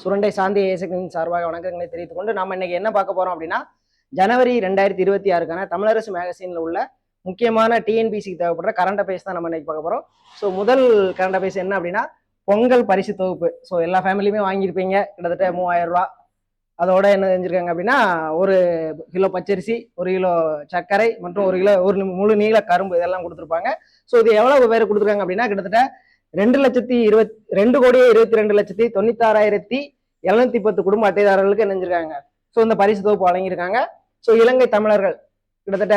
சுரண்டை சாந்தி இயேசுவின் சார்பாக வணக்கங்களை தெரிவித்துக் கொண்டு நம்ம இன்னைக்கு என்ன பார்க்க போறோம் அப்படின்னா ஜனவரி 2026க்கான தமிழரசு மேகசின்ல உள்ள முக்கியமான டிஎன்பிசிக்கு தேவைப்படுற கரண்ட் அஃபேர்ஸ் தான் நம்ம இன்னைக்கு பார்க்க போறோம். ஸோ முதல் கரண்ட் அஃபேர்ஸ் என்ன அப்படின்னா பொங்கல் பரிசு தொகுப்பு. ஸோ எல்லா ஃபேமிலியுமே வாங்கியிருப்பீங்க, கிட்டத்தட்ட 3000 ரூபா. அதோட என்ன செஞ்சிருக்காங்க அப்படின்னா 1 கிலோ பச்சரிசி, 1 கிலோ சர்க்கரை மற்றும் 1 கிலோ முழு நீள கரும்பு இதெல்லாம் கொடுத்துருப்பாங்க. ஸோ இது எவ்வளவு பேர் கொடுத்துருக்காங்க அப்படின்னா கிட்டத்தட்ட 2,22,22,96,710 குடும்ப அட்டைதாரர்களுக்கு இணைஞ்சிருக்காங்க. ஸோ இந்த பரிசு தொகுப்பு வழங்கியிருக்காங்க. ஸோ இலங்கை தமிழர்கள் கிட்டத்தட்ட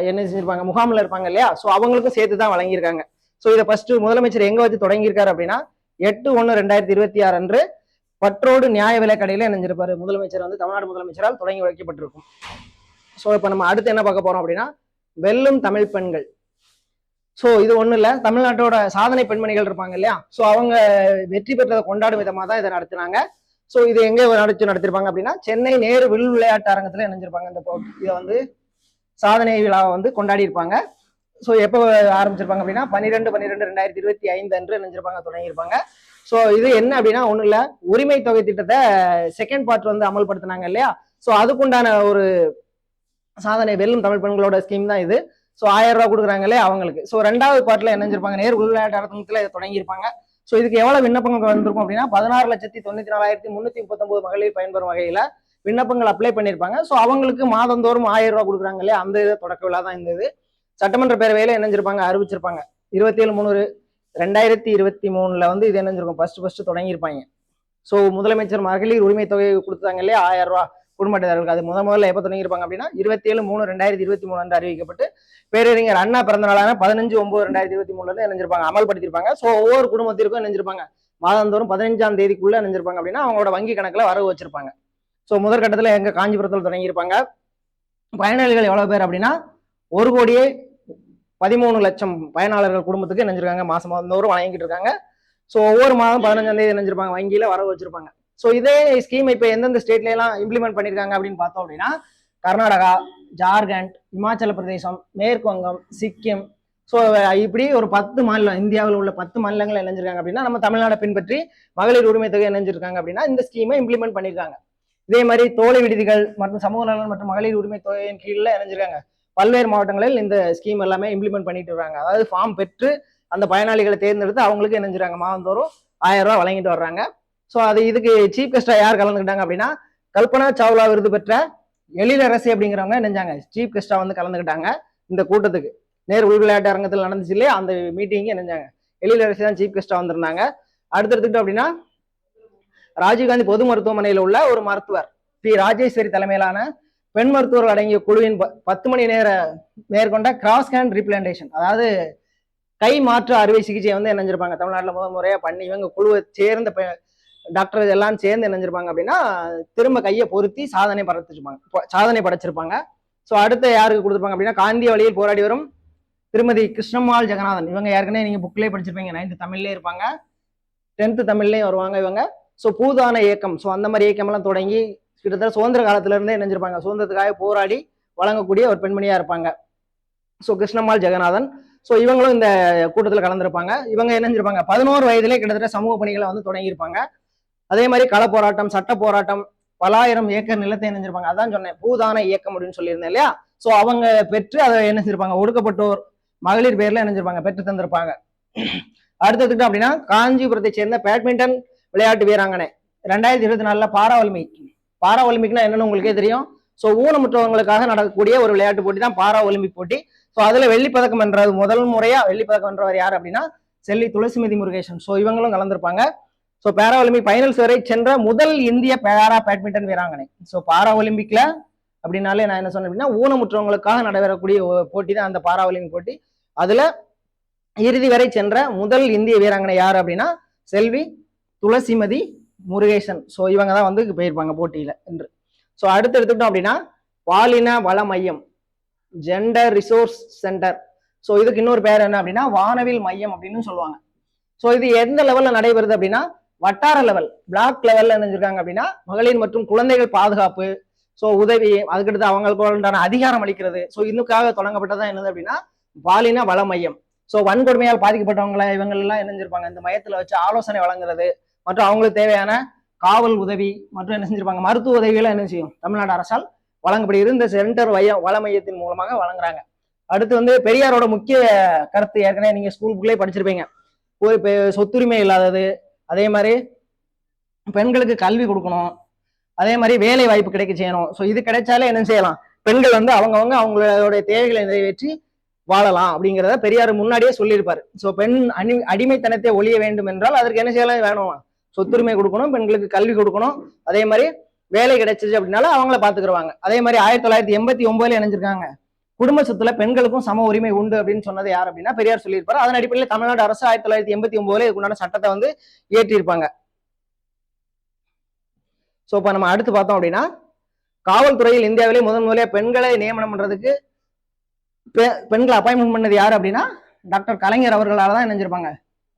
என்ன செஞ்சிருப்பாங்க, முகாமில் இருப்பாங்க இல்லையா, ஸோ அவங்களுக்கும் சேர்த்து தான் வழங்கியிருக்காங்க. ஸோ இதை ஃபர்ஸ்ட் முதலமைச்சர் எங்க வச்சு தொடங்கியிருக்காரு அப்படின்னா 8/1/2026 அன்று பற்றோடு நியாய விலை கடையில இணைஞ்சிருப்பாரு. முதலமைச்சர் வந்து தமிழ்நாடு முதலமைச்சரால் தொடங்கி வைக்கப்பட்டிருக்கும். ஸோ இப்போ நம்ம அடுத்து என்ன பார்க்க போறோம் அப்படின்னா வெல்லும் தமிழ் பெண்கள். ஸோ இது ஒன்றும் இல்லை, தமிழ்நாட்டோட சாதனை பெண்மணிகள் இருப்பாங்க இல்லையா, ஸோ அவங்க வெற்றி பெற்றதை கொண்டாடும் விதமாக தான் இதை நடத்தினாங்க. ஸோ இது எங்கே நடத்திருப்பாங்க அப்படின்னா சென்னை நேரு வில் விளையாட்டு அரங்கத்தில் இணைஞ்சிருப்பாங்க. இந்த இதை வந்து சாதனை விழாவை வந்து கொண்டாடி இருப்பாங்க. ஸோ எப்போ ஆரம்பிச்சிருப்பாங்க அப்படின்னா 12/12/2025 அன்று இணைஞ்சிருப்பாங்க, தொடங்கியிருப்பாங்க. ஸோ இது என்ன அப்படின்னா ஒன்றும் இல்லை, உரிமை தொகை திட்டத்தை செகண்ட் பார்ட் வந்து அமல்படுத்தினாங்க இல்லையா, ஸோ அதுக்குண்டான ஒரு சாதனை வெல்லும் தமிழ் பெண்களோட ஸ்கீம் தான் இது. ஸோ 1000 ரூபா கொடுக்குறாங்களே அவங்களுக்கு. ஸோ 2வது பார்ட்ல இணைஞ்சிருப்பாங்க, நேரு விளையாட்டு அரங்கத்தில் இதை தொடங்கியிருப்பாங்க. ஸோ இதுக்கு எவ்வளவு விண்ணப்பங்கள் வந்திருக்கும் அப்படின்னா 16,94,339 மகளிர் பயன்பெறும் வகையில விண்ணப்பங்கள் அப்ளை பண்ணியிருப்பாங்க. ஸோ அவங்களுக்கு மாதந்தோறும் 1000 ரூபா கொடுக்குறாங்க இல்லையா, அந்த இது தொடக்க விழா தான் இந்த இது. சட்டமன்ற பேரவையில இணைஞ்சிருப்பாங்க, அறிவிச்சிருப்பாங்க 27/3/2023 வந்து இது இணைஞ்சிருக்கும், ஃபர்ஸ்ட் தொடங்கியிருப்பாங்க. ஸோ முதலமைச்சர் மகளிர் உரிமை தொகை கொடுத்தாங்க இல்லையா 1000 ரூபா குடும்ப அட்டைதாரர்களுக்கு, அது முதல்ல எப்போ தொடங்கியிருப்பாங்க அப்படின்னா 27/3/2023 அன்று அறிவிக்கப்பட்டு பேரறிஞர் அண்ணா பிறந்த நாளான 15/9/2023 இணைஞ்சிருப்பாங்க, அமல்படுத்திருப்பாங்க. ஸோ ஒவ்வொரு குடும்பத்திற்கும் இணைஞ்சிருப்பாங்க மாதந்தோறும் 15ஆம் தேதிக்குள்ள இணைஞ்சிருப்பாங்க அப்படின்னா அவங்களோட வங்கி கணக்குல வரவு வச்சிருப்பாங்க. ஸோ முதற்கட்டத்தில் எங்க காஞ்சிபுரத்தில் தொடங்கியிருப்பாங்க. பயனாளிகள் எவ்வளவு பேர் அப்படின்னா 1,13,00,000 பயனாளர்கள் குடும்பத்துக்கு இணைஞ்சிருக்காங்க, மாதந்தோறும் வழங்கிட்டு இருக்காங்க. ஸோ ஒவ்வொரு மாதம் 15ஆம் தேதி இணைஞ்சிருப்பாங்க, வங்கியில வரவு வச்சிருப்பாங்க. ஸோ இதே ஸ்கீம் இப்போ எந்தெந்த ஸ்டேட்ல எல்லாம் இம்ப்ளிமெண்ட் பண்ணியிருக்காங்க அப்படின்னு பார்த்தோம் அப்படின்னா கர்நாடகா, ஜார்க்கண்ட், இமாச்சல பிரதேசம், மேற்கு வங்கம், சிக்கிம். ஸோ இப்படி ஒரு 10 மாநிலம், இந்தியாவில் உள்ள 10 மாநிலங்கள் இணைஞ்சிருக்காங்க அப்படின்னா நம்ம தமிழ்நாடை பின்பற்றி மகளிர் உரிமை தொகை இணைஞ்சிருக்காங்க அப்படின்னா இந்த ஸ்கீமை இம்ப்ளிமெண்ட் பண்ணியிருக்காங்க. இதே மாதிரி தோழி விடுதிகள் மற்றும் சமூக நலன் மற்றும் மகளிர் உரிமை தொகையின் கீழே இணைஞ்சிருக்காங்க. பல்வேறு மாவட்டங்களில் இந்த ஸ்கீம் எல்லாமே இம்ப்ளிமெண்ட் பண்ணிட்டு இருக்காங்க. அதாவது ஃபார்ம் பெற்று அந்த பயனாளிகளை தேர்ந்தெடுத்து அவங்களுக்கு இணைஞ்சிருக்காங்க, மாதந்தோறும் 1000 ரூபா வழங்கிட்டு வர்றாங்க. ஸோ அது இதுக்கு சீஃப் கெஸ்டா யார் கலந்துக்கிட்டாங்க அப்படின்னா கல்பனா சாவ்லா விருது பெற்ற எழிலரசி அப்படிங்கிறவங்க நினைஞ்சாங்க, சீஃப் கெஸ்டா வந்து கலந்துக்கிட்டாங்க இந்த கூட்டத்துக்கு. நேரு விளையாட்டு அரங்கத்தில் நடந்துச்சு இல்லையா, அந்த மீட்டிங்கு நினைஞ்சாங்க, எழிலரசி தான் சீஃப் கெஸ்டா வந்திருந்தாங்க. அடுத்து எடுத்துக்கிட்டோம் அப்படின்னா ராஜீவ்காந்தி பொது மருத்துவமனையில் உள்ள ஒரு மருத்துவர் பி ராஜேஸ்வரி தலைமையிலான பெண் மருத்துவர்கள் அடங்கிய குழுவின் 10 மணி நேர மேற்கொண்ட கிராஸ் ஹேண்ட் ரீப்ளான்டேஷன், அதாவது கை மாற்று அறுவை சிகிச்சை வந்து இணைஞ்சிருப்பாங்க தமிழ்நாட்டில் முதல் முறையா பண்ணி. இவங்க குழுவை சேர்ந்த டாக்டர் எல்லாம் சேர்ந்து இணைஞ்சிருப்பாங்க அப்படின்னா திரும்ப கையை பொருத்தி சாதனை படைச்சிருப்பாங்க. ஸோ அடுத்து யாருக்கு கொடுத்துருப்பாங்க அப்படின்னா காந்திய வழியில் போராடி வரும் திருமதி கிருஷ்ணம்மாள் ஜெகநாதன். இவங்க ஏற்கனவே நீங்க புக்லேயே படிச்சிருப்பீங்க, 9th தமிழ்லேயே இருப்பாங்க, 10th தமிழ்லேயும் வருவாங்க இவங்க. ஸோ பூதான இயக்கம், ஸோ அந்த மாதிரி இயக்கம்லாம் தொடங்கி கிட்டத்தட்ட சுதந்திர காலத்துல இருந்தே இணைஞ்சிருப்பாங்க, சுதந்திரத்துக்காக போராடி வழங்கக்கூடிய ஒரு பெண்மணியா இருப்பாங்க. ஸோ கிருஷ்ணம்மாள் ஜெகநாதன். ஸோ இவங்களும் இந்த கூட்டத்தில் கலந்துருப்பாங்க. இவங்க இணைஞ்சிருப்பாங்க 11 வயதிலே கிட்டத்தட்ட சமூக பணிகளை வந்து தொடங்கியிருப்பாங்க. அதே மாதிரி கள போராட்டம், சட்ட போராட்டம், பலாயிரம் ஏக்கர் நிலத்தை இணைஞ்சிருப்பாங்க. அதான் சொன்னேன் பூதான இயக்கம் அப்படின்னு சொல்லியிருந்தேன் இல்லையா. ஸோ அவங்க பெற்று அதை இணைஞ்சிருப்பாங்க, ஒடுக்கப்பட்டோர் மகளிர் பேர்ல இணைஞ்சிருப்பாங்க, பெற்று தந்திருப்பாங்க. அடுத்ததுக்கு அப்படின்னா காஞ்சிபுரத்தை சேர்ந்த பேட்மிண்டன் விளையாட்டு வீராங்கனை 2024 பாரா ஒலிம்பிக்னா என்னன்னு உங்களுக்கே தெரியும். ஸோ ஊனமுற்றவங்களுக்காக நடக்கக்கூடிய ஒரு விளையாட்டு போட்டி தான் பாரா ஒலிம்பிக் போட்டி. ஸோ அதுல வெள்ளிப்பதக்கம் வென்றது, முதல் முறையா வெள்ளிப்பதக்கம் வென்றவர் யார் அப்படின்னா செல்வி துளசிமதி முருகேசன். ஸோ இவங்களும் கலந்திருப்பாங்க. ஸோ பாரா ஒலிம்பிக் ஃபைனல்ஸ் வரை சென்ற முதல் இந்திய பாரா பேட்மிண்டன் வீராங்கனை. ஸோ பாரா ஒலிம்பிக்ல அப்படின்னாலே நான் என்ன சொன்னேன் அப்படின்னா ஊனமுற்றவங்களுக்காக நடைபெறக்கூடிய போட்டி தான் அந்த பாரா ஒலிம்பிக் போட்டி. அதுல இறுதி வரை சென்ற முதல் இந்திய வீராங்கனை யார் அப்படின்னா செல்வி துளசிமதி முருகேசன். ஸோ இவங்க தான் வந்து போயிருப்பாங்க போட்டியில என்று. ஸோ அடுத்து எடுத்துக்கிட்டோம் அப்படின்னா பாலின வள மையம், ஜெண்டர் ரிசோர்ஸ் சென்டர். ஸோ இதுக்கு இன்னொரு பேர் என்ன அப்படின்னா வானவில் மையம் அப்படின்னு சொல்லுவாங்க. ஸோ இது எந்த லெவல்ல நடைபெறுது அப்படின்னா வட்டார லெவல், பிளாக் லெவல்ல நினைஞ்சிருக்காங்க அப்படின்னா மகளிர் மற்றும் குழந்தைகள் பாதுகாப்பு, ஸோ உதவி, அதுக்கடுத்து அவங்களுக்கு உண்டான அதிகாரம் அளிக்கிறது. ஸோ இதுக்காக தொடங்கப்பட்டதான் என்னது அப்படின்னா பாலின வள மையம். ஸோ வன்கொடுமையால் பாதிக்கப்பட்டவங்களை இவங்க எல்லாம் இணைஞ்சிருப்பாங்க, இந்த மையத்துல வச்சு ஆலோசனை வழங்குறது மற்றும் அவங்களுக்கு தேவையான காவல் உதவி மற்றும் என்ன செஞ்சிருப்பாங்க, மருத்துவ உதவிகளை என்ன செய்யும் தமிழ்நாடு அரசால் வழங்கப்படுகிறது. இந்த சென்டர் வள மையத்தின் மூலமாக வழங்குறாங்க. அடுத்து வந்து பெரியாரோட முக்கிய கருத்து ஏற்கனவே நீங்க ஸ்கூலுக்குள்ளே படிச்சிருப்பீங்க. சொத்துரிமை இல்லாதது, அதே மாதிரி பெண்களுக்கு கல்வி கொடுக்கணும், அதே மாதிரி வேலை வாய்ப்பு கிடைக்க செய்யணும். ஸோ இது கிடைச்சாலே என்ன செய்யலாம், பெண்கள் வந்து அவங்கவுங்க அவங்களுடைய தேவைகளை நிறைவேற்றி வாழலாம் அப்படிங்கிறத பெரியார் முன்னாடியே சொல்லியிருப்பாரு. ஸோ பெண் அடிமைத்தனத்தை ஒழிய வேண்டும் என்றால் அதற்கு என்ன செய்யலாம், வேணும் சொத்துரிமை கொடுக்கணும், பெண்களுக்கு கல்வி கொடுக்கணும், அதே மாதிரி வேலை கிடைச்சிச்சு அப்படின்னால அவங்கள பாத்துக்கிடுவாங்க. அதே மாதிரி 1989 இணைஞ்சிருக்காங்க, குடும்ப சொத்துல பெண்களுக்கும் சம உரிமை உண்டு அப்படின்னு சொன்னது யார் அப்படின்னா பெரியார் சொல்லியிருப்பாரு. அதன் அடிப்படையில் தமிழ்நாடு அரசு 1989 இதுக்குண்டான சட்டத்தை வந்து இயற்றியிருப்பாங்க. ஸோ இப்போ நம்ம அடுத்து பார்த்தோம் அப்படின்னா காவல்துறையில் இந்தியாவிலே முதலியா பெண்களை நியமனம் பண்றதுக்கு பெண்களை அப்பாயின்மெண்ட் பண்ணது யாரு அப்படின்னா டாக்டர் கலைஞர் அவர்களால் தான் இணைஞ்சிருப்பாங்க.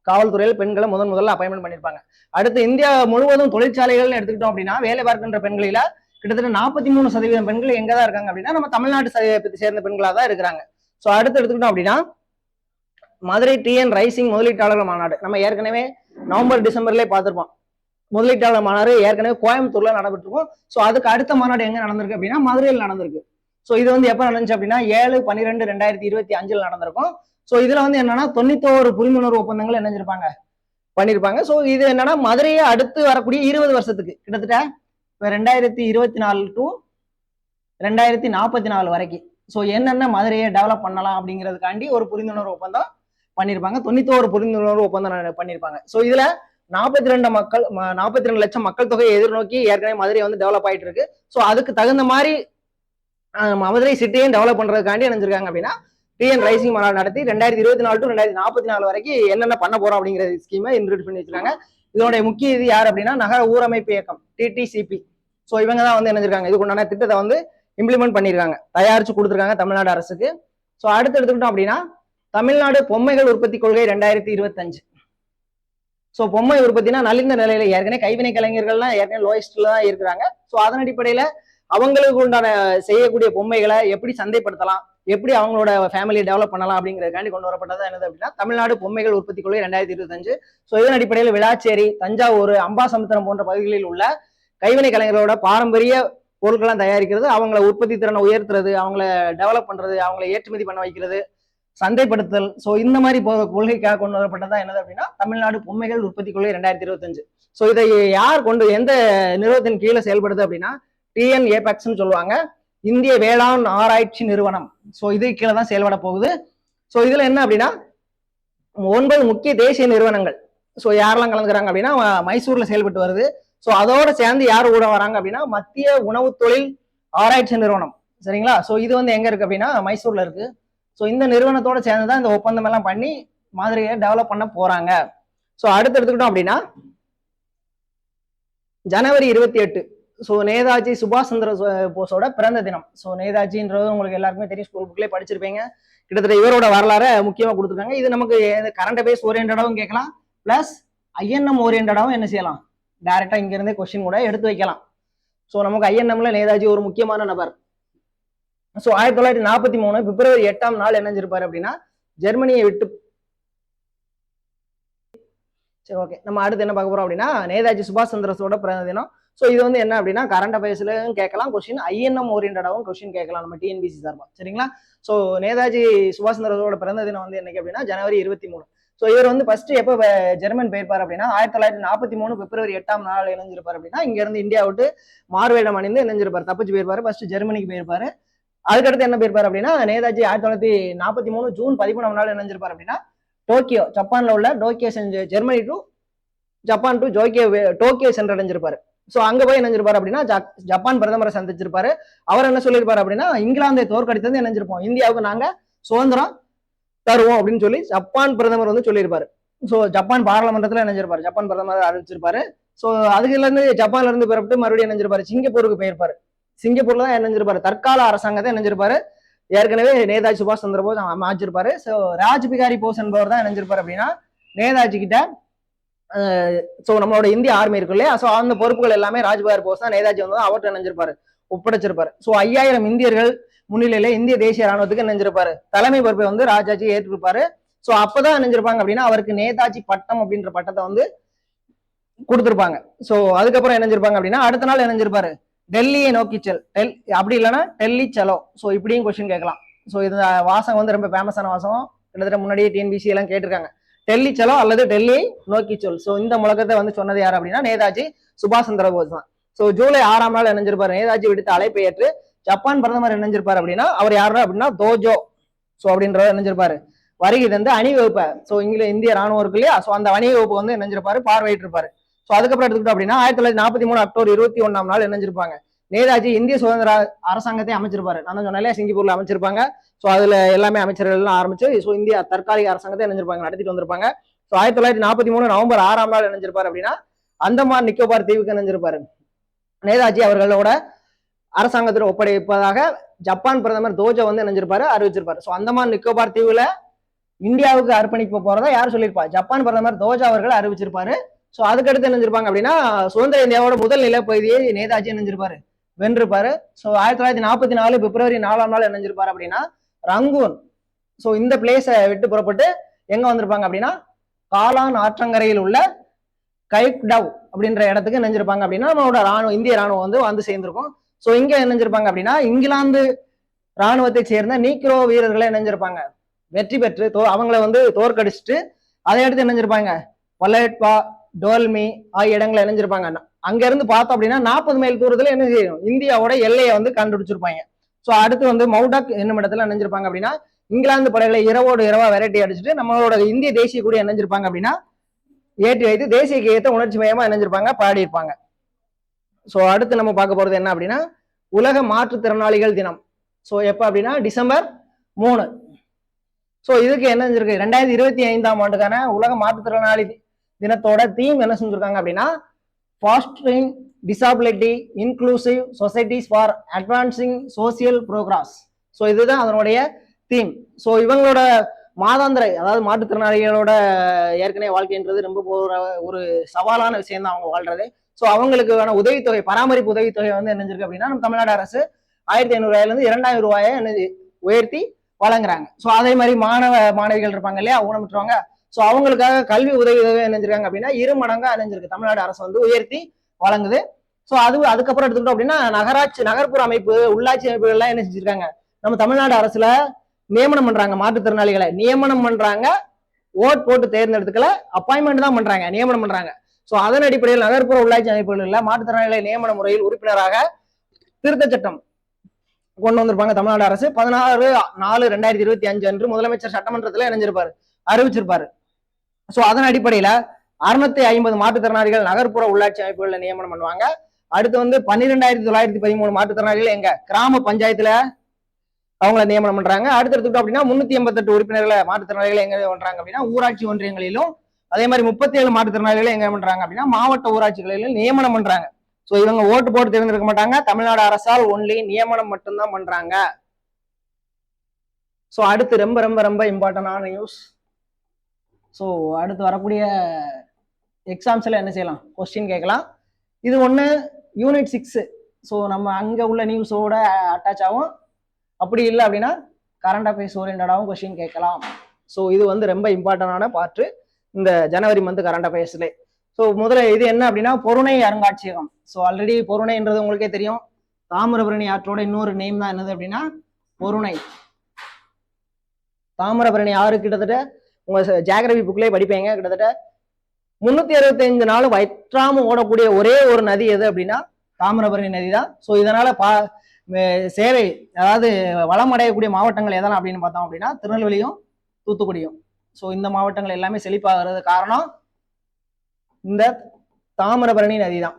காவல்துறையில் பெண்களை முதல்ல அப்பாயின்மெண்ட் பண்ணியிருப்பாங்க. அடுத்து இந்தியா முழுவதும் தொழிற்சாலைகள் எடுத்துக்கிட்டோம் அப்படின்னா வேலை பார்க்கின்ற பெண்களில கிட்டத்தட்ட 43% பெண்கள் எங்க தான் இருக்காங்க அப்படின்னா நம்ம தமிழ்நாட்டு சேர்ந்த பெண்களா தான் இருக்கிறாங்க. ஸோ அடுத்து எடுத்துக்கிட்டோம் அப்படின்னா மதுரை டிஎன் ரைசிங் முதலீட்டாளர்கள் மாநாடு நம்ம ஏற்கனவே நவம்பர் டிசம்பர்லேயே பார்த்துருப்போம். முதலீட்டாளர் மாநாடு ஏற்கனவே கோயம்புத்தூர்ல நடைபெற்றிருக்கும். ஸோ அதுக்கு அடுத்த மாநாடு எங்க நடந்திருக்கு அப்படின்னா மதுரையில் நடந்திருக்கு. ஸோ இது வந்து எப்போ நடந்துச்சு அப்படின்னா 7/12/2025 நடந்திருக்கும். ஸோ இதுல வந்து என்னன்னா 91 புரிந்துணர்வு ஒப்பந்தங்கள் இணைஞ்சிருப்பாங்க பண்ணியிருப்பாங்க. ஸோ இது என்னன்னா மதுரையை அடுத்து வரக்கூடிய 20 வருஷத்துக்கு கிட்டத்தட்ட 2024 to 2044 வரைக்கும் ஸோ என்னென்ன மதுரையை டெவலப் பண்ணலாம் அப்படிங்கிறதுக்காண்டி ஒரு புரிந்துணர்வு ஒப்பந்தம் பண்ணியிருப்பாங்க. 91 புரிந்துணர்வு ஒப்பந்தம் பண்ணியிருப்பாங்க. ஸோ இதுல 42 லட்சம் மக்கள் தொகையை எதிர்நோக்கி ஏற்கனவே மதுரை வந்து டெவலப் ஆயிட்டு இருக்கு. ஸோ அதுக்கு தகுந்த மாதிரி மதுரை சிட்டியும் டெவலப் பண்றதுக்காண்டி நினைச்சிருக்காங்க அப்படின்னா டிஎன் ரைசிங் மாநாடு நடத்தி 2024 to 2044 வரைக்கும் என்னென்ன பண்ண போறோம் அப்படிங்கிற ஸ்கீமை இன்ட்ரோடியூஸ் பண்ணி வச்சிருக்காங்க. இதனுடைய முக்கிய இது யார் அப்படின்னா நகர ஊரமைப்பு இயக்கம் டிடிசிபி. ஸோ இவங்க தான் வந்து நினைச்சிருக்காங்க இதுக்குண்டான திட்டத்தை வந்து இம்ப்ளிமெண்ட் பண்ணியிருக்காங்க, தயாரிச்சு கொடுத்துருக்காங்க தமிழ்நாடு அரசுக்கு. ஸோ அடுத்து எடுத்துக்கிட்டோம் அப்படின்னா தமிழ்நாடு பொம்மைகள் உற்பத்தி கொள்கை 2025. ஸோ பொம்மை உற்பத்தினா நலிந்த நிலையில ஏற்கனவே கைவினை கலைஞர்கள்லாம் ஏற்கனவே லோயஸ்ட்ல தான் இருக்கிறாங்க. ஸோ அதன் அடிப்படையில அவங்களுக்கு உண்டான செய்யக்கூடிய பொம்மைகளை எப்படி சந்தைப்படுத்தலாம், எப்படி அவங்களோட ஃபேமிலியை டெவலப் பண்ணலாம் அப்படிங்கிறதுக்காண்டி கொண்டு வரப்பட்டது என்னது அப்படின்னா தமிழ்நாடு பொம்மைகள் உற்பத்தி கொள்கை 2025. ஸோ இதன் அடிப்படையில் விளாச்சேரி, தஞ்சாவூர், அம்பாசமுத்திரம் போன்ற பகுதிகளில் உள்ள கைவினை கலைஞர்களோட பாரம்பரிய பொருட்கள்லாம் தயாரிக்கிறது, அவங்கள உற்பத்தி திறனை உயர்த்துறது, அவங்கள டெவலப் பண்றது, அவங்கள ஏற்றுமதி பண்ண வைக்கிறது, சந்தைப்படுத்தல். ஸோ இந்த மாதிரி கொள்கைக்காக கொண்டு வரப்பட்டதா என்னது அப்படின்னா தமிழ்நாடு பொம்மைகள் உற்பத்தி கொள்கை 2025. ஸோ இதை யார் எந்த நிறுவனத்தின் கீழே செயல்படுது அப்படின்னா டிஎன் ஏபெக்ஸ்ன்னு சொல்லுவாங்க, இந்திய வேளாண் ஆராய்ச்சி நிறுவனம். ஸோ இது கீழே தான் செயல்பட போகுது. ஸோ இதுல என்ன அப்படின்னா 9 முக்கிய தேசிய நிறுவனங்கள். ஸோ யாரெல்லாம் கலந்துக்கிறாங்க அப்படின்னா மைசூர்ல செயல்பட்டு வருது. ஸோ அதோட சேர்ந்து யார் கூட வராங்க அப்படின்னா மத்திய உணவு தொழில் ஆராய்ச்சி நிறுவனம். சரிங்களா? ஸோ இது வந்து எங்க இருக்கு அப்படின்னா மைசூர்ல இருக்கு. ஸோ இந்த நிறுவனத்தோட சேர்ந்துதான் இந்த ஒப்பந்தம் எல்லாம் பண்ணி மாதிரியை டெவலப் பண்ண போறாங்க. ஸோ அடுத்து எடுத்துக்கிட்டோம் அப்படின்னா ஜனவரி 28. ஸோ நேதாஜி சுபாஷ் சந்திர போஸோட பிறந்த தினம். ஸோ நேதாஜின்றது உங்களுக்கு எல்லாருக்குமே தெரியும், ஸ்கூல் புக்லேயே படிச்சிருப்பீங்க. கிட்டத்தட்ட இவரோட வரலாறு முக்கியமா கொடுத்துருக்காங்க. இது நமக்கு கரண்ட் அஃபேர்ஸ் ஓரியன்டாவும் கேட்கலாம், பிளஸ் ஐஎன்எம் ஓரியன்டாவும் என்ன செய்யலாம், டைரக்டா இங்க இருந்தே கொஸ்டின் கூட எடுத்து வைக்கலாம். ஸோ நமக்கு ஐஎன்எம்ல நேதாஜி ஒரு முக்கியமான நபர். ஸோ 1943 பிப்ரவரி 8 இணைஞ்சிருப்பாரு அப்படின்னா ஜெர்மனியை விட்டு. சரி, ஓகே. நம்ம அடுத்து என்ன பார்க்க போறோம் அப்படின்னா நேதாஜி சுபாஷ் சந்திரஸோட பிறந்த தினம். ஸோ இது வந்து என்ன அப்படின்னா கரண்ட் அஃபேர்ஸ்லயும் கேட்கலாம் கொஸ்டின், ஐஎன்எம் ஓரியன்டாவும் கொஸ்டின் கேட்கலாம் நம்ம டிஎன்பிசி சார்பா. சரிங்களா? ஸோ நேதாஜி சுபாஷ் சந்திரஸோட பிறந்த தினம் வந்து என்னைக்கு அப்படின்னா ஜனவரி 23. ஸோ இவர் வந்து ஃபர்ஸ்ட் எப்போ ஜெர்மன் போயிருப்பார் அப்படின்னா 1943 பிப்ரவரி 8 இணைஞ்சிருப்பார் அப்படின்னா இங்க இருந்து இந்தியா விட்டு மார்வேடம் அணிந்து இணைஞ்சிருப்பார், தப்பிச்சு போயிருப்பாரு. ஃபர்ஸ்ட் ஜெர்மனிக்கு போயிருப்பாரு. அதுக்கடுத்து என்ன போயிருப்பாரு அப்படின்னா நேதாஜி 1943 ஜூன் 13 இணைஞ்சிருப்பார் அப்படின்னா டோக்கியோ, ஜப்பான்ல உள்ள Tokyo Germany to Japan to Tokyo சென்றடைஞ்சிருப்பாரு. ஸோ அங்க போய் இணைஞ்சிருப்பாரு அப்படின்னா ஜப்பான் பிரதமரை சந்திச்சிருப்பாரு. அவர் என்ன சொல்லியிருப்பாரு அப்படின்னா இங்கிலாந்தை தோற்கடித்தது இணைஞ்சிருப்போம், இந்தியாவுக்கு நாங்க சுதந்திரம் தருவோம் அப்படின்னு சொல்லி ஜப்பான் பிரதமர் வந்து சொல்லியிருப்பாரு. ஸோ ஜப்பான் பாராளுமன்றத்துல இணைஞ்சிருப்பாரு, ஜப்பான் பிரதமர் அறிவிச்சிருப்பாரு. ஸோ அதுல இருந்து ஜப்பான்ல இருந்து பிறப்பிட்டு மறுபடியும் இணைஞ்சிருப்பாரு, சிங்கப்பூருக்கு போயிருப்பாரு. சிங்கப்பூர்ல தான் இணைஞ்சிருப்பாரு, தற்கால அரசாங்கத்தை இணைஞ்சிருப்பாரு. ஏற்கனவே நேதாஜி சுபாஷ் சந்திர போஸ் அமைச்சிருப்பாரு. ஸோ ராஜ்பிகாரி போஸ் என்பவர் தான் இணைஞ்சிருப்பாரு அப்படின்னா நேதாஜி கிட்ட. ஸோ நம்மளோட இந்திய ஆர்மி இருக்கு இல்லையா, ஸோ அந்த பொறுப்புகள் எல்லாமே ராஜ்பிகாரி போஸ் தான் நேதாஜி வந்து அவர்கிட்ட இணைஞ்சிருப்பாரு, ஒப்படைச்சிருப்பாரு. ஸோ 5000 இந்தியர்கள் முன்னிலையில இந்திய தேசிய ராணுவத்துக்கு இணைஞ்சிருப்பாரு. தலைமை பொறுப்பை வந்து ராஜாஜி ஏற்றிருப்பாரு. ஸோ அப்பதான் இணைஞ்சிருப்பாங்க அப்படின்னா அவருக்கு நேதாஜி பட்டம் அப்படின்ற பட்டத்தை வந்து கொடுத்துருப்பாங்க. ஸோ அதுக்கப்புறம் இணைஞ்சிருப்பாங்க அப்படின்னா அடுத்த நாள் இணைஞ்சிருப்பாரு டெல்லியை நோக்கி செல் அப்படி இல்லைன்னா டெல்லி செலோ. ஸோ இப்படியும் கொஸ்டின் கேட்கலாம். ஸோ இந்த வாசகம் வந்து ரொம்ப ஃபேமஸான வாசகம், கிட்டத்தட்ட முன்னாடியே டிஎன்பிசி எல்லாம் கேட்டிருக்காங்க. டெல்லி செலோ அல்லது டெல்லியை நோக்கி சொல். ஸோ இந்த முழக்கத்தை வந்து சொன்னது யார் அப்படின்னா நேதாஜி சுபாஷ் சந்திர போஸ் தான். ஸோ ஜூலை 6ஆம் நாள் இணைஞ்சிருப்பாரு நேதாஜி விடுத்த அழைப்பை ஏற்று ஜப்பான் பிரதமர் இணைஞ்சிருப்பாரு அப்படின்னா அவர் யாரு அப்படின்னா தோஜோ ஸோ அப்படின்றத இணைஞ்சிருப்பாரு. வருகை தந்து அணிவகுப்பை, ஸோ இந்திய ராணுவம் இருக்கு இல்லையா, ஸோ அந்த அணிவகுப்பு வந்து இணைஞ்சிருப்பாரு, பார்வையிட்டிருப்பாரு. ஸோ அதுக்கப்புறம் எடுத்துக்கிட்டோம் அப்படின்னா 1943 அக்டோபர் 21ஆம் நாள் இணைஞ்சிருப்பாங்க நேதாஜி இந்திய சுதந்திர அரசாங்கத்தை அமைச்சிருப்பாரு. நான் சொன்னாலே சிங்கப்பூர்ல அமைச்சிருப்பாங்க. ஸோ அதுல எல்லாமே அமைச்சர்கள் எல்லாம் ஆரம்பிச்சு ஸோ இந்திய தற்காலிக அரசாங்கத்தை இணைஞ்சிருப்பாங்க, நடத்திட்டு வந்திருப்பாங்க. ஸோ 1943 நவம்பர் 6ஆம் நாள் இணைஞ்சிருப்பாரு அப்படின்னா அந்தமான் நிக்கோபார் தீவுக்கு இணைஞ்சிருப்பாரு. நேதாஜி அவர்களோட அரசாங்கத்தில் ஒப்படைப்பதாக ஜப்பான் பிரதமர் தோஜோ வந்து இணைஞ்சிருப்பாரு, அறிவிச்சிருப்பாரு. ஸோ அந்தமான் நிக்கோபார் தீவுல இந்தியாவுக்கு அர்ப்பணிக்க போறதா யார் சொல்லியிருப்பா, ஜப்பான் பிரதமர் தோஜோ அவர்கள் அறிவிச்சிருப்பாரு. ஸோ அதுக்கடுத்து இணைஞ்சிருப்பாங்க அப்படின்னா சுதந்திர இந்தியாவோட முதல் நிலப்பகுதியை நேதாஜி இணைஞ்சிருப்பாரு, வென்றிருப்பாரு. ஸோ 1944 பிப்ரவரி 4ஆம் நாள் இணைஞ்சிருப்பாரு அப்படின்னா ரங்கூன். ஸோ இந்த பிளேஸை விட்டு புறப்பட்டு எங்க வந்திருப்பாங்க அப்படின்னா காலான் ஆற்றங்கரையில் உள்ள கைக்டவ் அப்படின்ற இடத்துக்கு இணைஞ்சிருப்பாங்க அப்படின்னா நம்மளோட ராணுவம் இந்திய ராணுவம் வந்து சேர்ந்திருக்கும். ஸோ இங்க இணைஞ்சிருப்பாங்க அப்படின்னா இங்கிலாந்து ராணுவத்தை சேர்ந்த நீக்ரோ வீரர்களை இணைஞ்சிருப்பாங்க, வெற்றி பெற்று அவங்கள வந்து தோற்கடிச்சிட்டு அதை எடுத்து இணைஞ்சிருப்பாங்க வல்லட்பா டோல்மி ஆகிய இடங்களை இணைஞ்சிருப்பாங்க. அங்க இருந்து பார்த்தோம் அப்படின்னா 40 மைல் தூரத்துல என்ன செய்யும் இந்தியாவோட எல்லையை வந்து கண்டுபிடிச்சிருப்பாங்க. ஸோ அடுத்து வந்து மவுடாக் என்னும் இடத்துல இணைஞ்சிருப்பாங்க அப்படின்னா இங்கிலாந்து படைகளை இரவோடு இரவா வெரைட்டி அடிச்சுட்டு நம்மளோட இந்திய தேசிய கூட இணைஞ்சிருப்பாங்க அப்படின்னா ஏற்றி வைத்து தேசிய கீதத்தை உணர்ச்சி மயமா இணைஞ்சிருப்பாங்க, பாடியிருப்பாங்க. ஸோ அடுத்து நம்ம பார்க்க போறது என்ன அப்படின்னா உலக மாற்றுத்திறனாளிகள் தினம். ஸோ எப்ப அப்படின்னா டிசம்பர் 3. ஸோ இதுக்கு என்ன செஞ்சிருக்கு 2025ஆம் ஆண்டுக்கான உலக மாற்றுத்திறனாளி தினத்தோட தீம் என்ன செஞ்சிருக்காங்க அப்படின்னா fostering disability inclusive societies for advancing social progress. So இதுதான் அதனுடைய தீம். ஸோ இவங்களோட மாதாந்திர அதாவது மாற்றுத்திறனாளிகளோட ஏற்கனவே வாழ்க்கைன்றது ரொம்ப ஒரு சவாலான விஷயம் தான் அவங்க வாழ்றது. ஸோ அவங்களுக்கான உதவித்தொகை பராமரிப்பு உதவித்தொகை வந்து என்ன செஞ்சிருக்கு அப்படின்னா நம்ம தமிழ்நாடு அரசு 1500 ரூபாயிலிருந்து 2000 ரூபாயை உயர்த்தி வழங்குறாங்க. ஸோ அதே மாதிரி மாணவிகள் இருப்பாங்க இல்லையா ஊனமுற்றவங்க, ஸோ அவங்களுக்காக கல்வி உதவி இணைஞ்சிருக்காங்க அப்படின்னா 2 மடங்கா இணைஞ்சிருக்கு தமிழ்நாடு அரசு வந்து உயர்த்தி வழங்குது. ஸோ அதுக்கப்புறம் எடுத்துக்கிட்டோம் அப்படின்னா நகர்ப்புற அமைப்பு உள்ளாட்சி அமைப்புகள் எல்லாம் என்ன செஞ்சிருக்காங்க நம்ம தமிழ்நாடு அரசுல நியமனம் பண்றாங்க, மாற்றுத்திறனாளிகளை நியமனம் பண்றாங்க, ஓட் போட்டு தேர்ந்தெடுத்துக்கல அப்பாயின்மெண்ட் தான் பண்றாங்க, நியமனம் பண்றாங்க. ஸோ அதன் அடிப்படையில் நகர்ப்புற உள்ளாட்சி அமைப்புகளில் மாற்றுத்திறனாளிகளை நியமன முறையில் உறுப்பினராக திருத்த சட்டம் கொண்டு வந்திருப்பாங்க தமிழ்நாடு அரசு. 16/4/2025 அன்று முதலமைச்சர் சட்டமன்றத்தில் இணைஞ்சிருப்பாரு, அறிவிச்சிருப்பாரு. ஸோ அதன் அடிப்படையில 650 மாற்றுத்திறனாளிகள் நகர்ப்புற உள்ளாட்சி அமைப்புகளில் நியமனம் பண்ணுவாங்க. அடுத்து வந்து 12,913 மாற்றுத்திறனாளிகள் எங்க கிராம பஞ்சாயத்துல அவங்கள நியமனம் பண்றாங்க. அடுத்து எடுத்துக்கிட்டோம் அப்படின்னா 388 உறுப்பினர்களை மாற்றுத்திறனாளிகளை எங்க பண்றாங்க அப்படின்னா ஊராட்சி ஒன்றியங்களிலும், அதே மாதிரி 37 மாற்றுத்திறனாளிகளை எங்க பண்றாங்க அப்படின்னா மாவட்ட ஊராட்சிகளிலும் நியமனம் பண்றாங்க. ஸோ இவங்க ஓட்டு போட்டு தேர்ந்தெடுக்க மாட்டாங்க, தமிழ்நாடு அரசால் ஒன்லி நியமனம் மட்டும்தான் பண்றாங்க. ஸோ அடுத்து ரொம்ப ரொம்ப ரொம்ப இம்பார்ட்டன்டான நியூஸ். ஸோ அடுத்து வரக்கூடிய எக்ஸாம்ஸ்ல என்ன செய்யலாம் கொஸ்டின் கேட்கலாம். இது ஒன்று யூனிட் 6. ஸோ நம்ம அங்கே உள்ள நியூஸோட அட்டாச் ஆகும். அப்படி இல்லை அப்படின்னா கரண்ட் அஃபேர்ஸ் ஓரியன்டாகவும் கொஸ்டின் கேட்கலாம். ஸோ இது வந்து ரொம்ப இம்பார்ட்டன்டான பார்ட்டு இந்த ஜனவரி மந்த் கரண்ட் அஃபேர்ஸ்ல. ஸோ முதல்ல இது என்ன அப்படின்னா பொருணை அருங்காட்சியகம். ஸோ ஆல்ரெடி பொருணைன்றது உங்களுக்கே தெரியும், தாமிரபரணி ஆற்றோட இன்னொரு நேம் தான் என்னது அப்படின்னா பொருணை. தாமிரபரணி ஆறு கிட்டத்தட்ட உங்க ஜியாகிரபி புக்லேயே படிப்பீங்க, கிட்டத்தட்ட 365 நாள் வற்றாம ஓடக்கூடிய ஒரே ஒரு நதி எது அப்படின்னா தாமிரபரணி நதி தான். ஸோ இதனால சேவை அதாவது வளம் அடையக்கூடிய மாவட்டங்கள் எதனா அப்படின்னு பார்த்தோம் அப்படின்னா திருநெல்வேலியும் தூத்துக்குடியும். ஸோ இந்த மாவட்டங்கள் எல்லாமே செழிப்பாகிறது காரணம் இந்த தாமிரபரணி நதி தான்.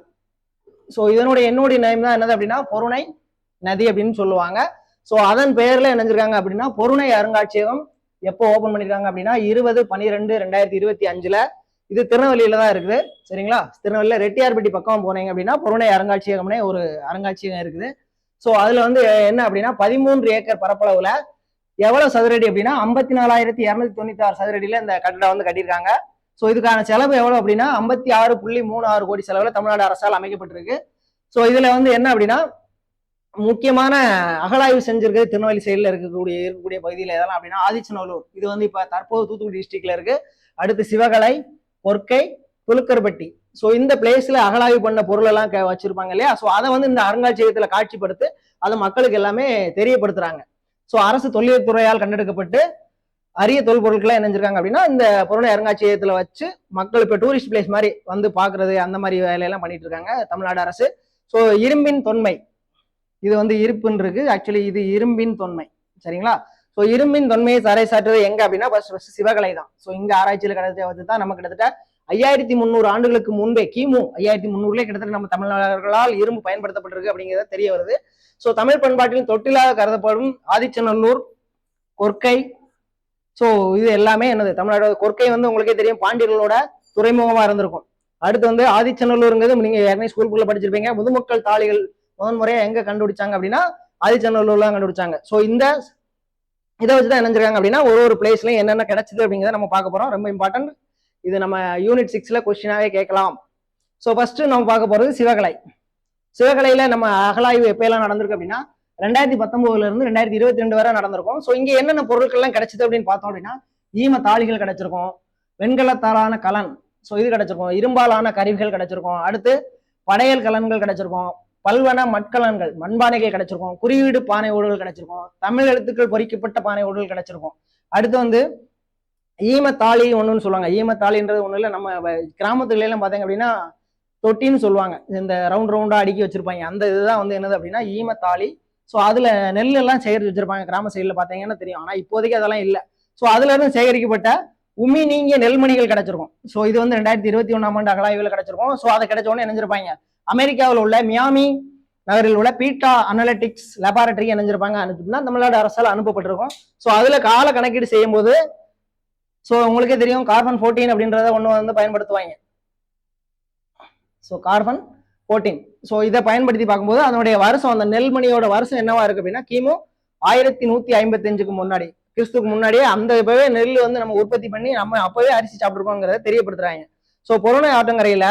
ஸோ என்னுடைய நேம் தான் என்னது அப்படின்னா பொருணை நதி அப்படின்னு சொல்லுவாங்க. ஸோ அதன் பெயர்ல என்னஞ்சிருக்காங்க அப்படின்னா பொருணை அருங்காட்சியகம் எப்போ ஓபன் பண்ணிருக்காங்க அப்படின்னா 20/12/2025. இது திருநெல்வேலியில தான் இருக்குது, சரிங்களா? திருநெல்வேலியில ரெட்டியார்பட்டி பக்கம் போனீங்க அப்படின்னா பொருணை அருங்காட்சியகம்னே ஒரு அருங்காட்சியகம் இருக்குது. ஸோ அதுல வந்து என்ன அப்படின்னா 13 ஏக்கர் பரப்பளவுல எவ்வளவு சதுரடி அப்படின்னா 54,296 சதுரடியில இந்த கட்டடம் வந்து கட்டியிருக்காங்க. ஸோ இதுக்கான செலவு எவ்வளவு அப்படின்னா 56.36 கோடி செலவுல தமிழ்நாடு அரசால் அமைக்கப்பட்டிருக்கு. ஸோ இதுல வந்து என்ன அப்படின்னா முக்கியமான அகழாய்வு செஞ்சிருக்கு திருநெல்வேலி சைடில் இருக்கக்கூடிய பகுதியில் எதெல்லாம் அப்படின்னா ஆதிச்சநல்லூர், இது வந்து இப்ப தற்போது தூத்துக்குடி டிஸ்ட்ரிக்ட்ல இருக்கு. அடுத்து சிவகலை, பொற்கை, துலுக்கர்பட்டி, ஸோ இந்த பிளேஸ்ல அகழாய்வு பண்ண பொருள் எல்லாம் வச்சிருப்பாங்க இல்லையா, ஸோ அதை வந்து இந்த அருங்காட்சியகத்துல காட்சிப்படுத்தி அதை மக்களுக்கு எல்லாமே தெரியப்படுத்துறாங்க. ஸோ அரசு தொல்லியல் துறையால் கண்டெடுக்கப்பட்டு அரிய தொல்பொருட்களை இணைஞ்சிருக்காங்க அப்படின்னா இந்த புறநகை அருங்காட்சியகத்துல வச்சு மக்கள் இப்ப டூரிஸ்ட் பிளேஸ் மாதிரி வந்து பாக்குறது அந்த மாதிரி வேலையெல்லாம் பண்ணிட்டு இருக்காங்க தமிழ்நாடு அரசு. ஸோ இரும்பின் தொன்மை, இது வந்து இருப்புன்னு இருக்கு, ஆக்சுவலி இது இரும்பின் தொன்மை, சரிங்களா. ஸோ இரும்பின் தொன்மையை சாற்றுறது எங்க அப்படின்னா சிவகலை தான். ஸோ இங்க ஆராய்ச்சியில் கிடைச்ச தான் நம்ம கிட்டத்தட்ட 5300 ஆண்டுகளுக்கு முன்பே கிமு 5300 கிட்டத்தட்ட நம்ம தமிழர்களால் இரும்பு பயன்படுத்தப்பட்டிருக்கு அப்படிங்கிறத தெரிய வருது. ஸோ தமிழ் பண்பாட்டின் தொட்டிலாக கருதப்படும் ஆதிச்சநல்லூர், கொற்கை, ஸோ இது எல்லாமே என்னது தமிழ்நாடு. கொற்கை வந்து உங்களுக்கே தெரியும் பாண்டியர்களோட துறைமுகமா இருந்திருக்கும். அடுத்து வந்து ஆதிச்சநல்லூருங்கிறது நீங்க ஏற்கனவே ஸ்கூலுக்குள்ள படிச்சிருப்பீங்க. முதுமக்கள் தாளிகள் முதன்முறையா எங்க கண்டுபிடிச்சாங்க அப்படின்னா ஆதிச்சநல்லூர்ல கண்டுபிடிச்சாங்க. ஸோ இந்த இதை வச்சுதான் இணைஞ்சிருக்காங்க அப்படின்னா ஒரு பிளேஸ்லயும் என்னென்ன கிடைச்சது அப்படிங்கிறத நம்ம பார்க்க போறோம். ரொம்ப இம்பார்ட்டன்ட், இது நம்ம யூனிட் 6ல கொஸ்டினாவே கேட்கலாம். ஸோ ஃபர்ஸ்ட் நம்ம பார்க்க போறது சிவகலை. சிவகலையில நம்ம அகழாய்வு எப்பயெல்லாம் நடந்திருக்கு அப்படின்னா 2019 இருந்து 2022 வரை நடந்திருக்கும். ஸோ இங்க என்னென்ன பொருட்கள்லாம் கிடைச்சது அப்படின்னு பார்த்தோம் அப்படின்னா ஈம தாளிகள் கிடைச்சிருக்கும், வெண்கலத்தாலான கலன், ஸோ இது கிடைச்சிருக்கும், இரும்பாலான கருவிகள் கிடைச்சிருக்கும், அடுத்து படையல் கலன்கள் கிடைச்சிருக்கும், பல்வன மட்கலன்கள் மண்பானைகள் கிடைச்சிருக்கும், குறியீடு பானை ஓடுகள் கிடைச்சிருக்கும், தமிழ் எழுத்துக்கள் பொறிக்கப்பட்ட பானை ஓடுகள் கிடைச்சிருக்கும். அடுத்து வந்து ஈமத்தாளி ஒண்ணுன்னு சொல்லுவாங்க. ஈமத்தாளின்றது ஒண்ணு இல்லை, நம்ம கிராமத்துல எல்லாம் பாத்தீங்க அப்படின்னா தொட்டின்னு சொல்லுவாங்க, இந்த ரவுண்டா அடுக்கி வச்சிருப்பாங்க, அந்த இதுதான் வந்து என்னது அப்படின்னா ஈமத்தாளி. ஸோ அதுல நெல் எல்லாம் சேகரிச்சு வச்சிருப்பாங்க கிராம சைடுல பாத்தீங்கன்னா தெரியும். ஆனா இப்போதைக்கு அதெல்லாம் இல்லை. ஸோ அதுல இருந்து சேகரிக்கப்பட்ட உமி நீங்கிய நெல்மணிகள் கிடைச்சிருக்கும். ஸோ இது வந்து 2021ஆம் ஆண்டு அகழாய்வுல கிடைச்சிருக்கும். ஸோ அதை கிடைச்ச உடனே நினைஞ்சிருப்பாங்க அமெரிக்காவில் உள்ள மியாமி நகரில் உள்ள பீட்டா அனலிட்டிக்ஸ் லேபார்டரி இணைஞ்சிருப்பாங்க, அனுப்பினா தமிழ்நாடு அரசால் அனுப்பப்பட்டிருக்கும். ஸோ அதுல கால கணக்கீடு செய்யும் போது ஸோ உங்களுக்கே தெரியும் கார்பன் 14 அப்படின்றத ஒன்று வந்து பயன்படுத்துவாங்க. ஸோ கார்பன் 14, ஸோ இதை பயன்படுத்தி பார்க்கும்போது அதனுடைய வருஷம், அந்த நெல்மணியோட வருஷம் என்னவா இருக்கு அப்படின்னா கிமு 1155க்கு முன்னாடி, கிறிஸ்துக்கு முன்னாடியே அந்த இப்பவே நெல் வந்து நம்ம உற்பத்தி பண்ணி நம்ம அப்பவே அரிசி சாப்பிட்டுருக்கோங்கிறத தெரியப்படுத்துறாங்க. ஸோ புறநகை ஆற்றங்கரையில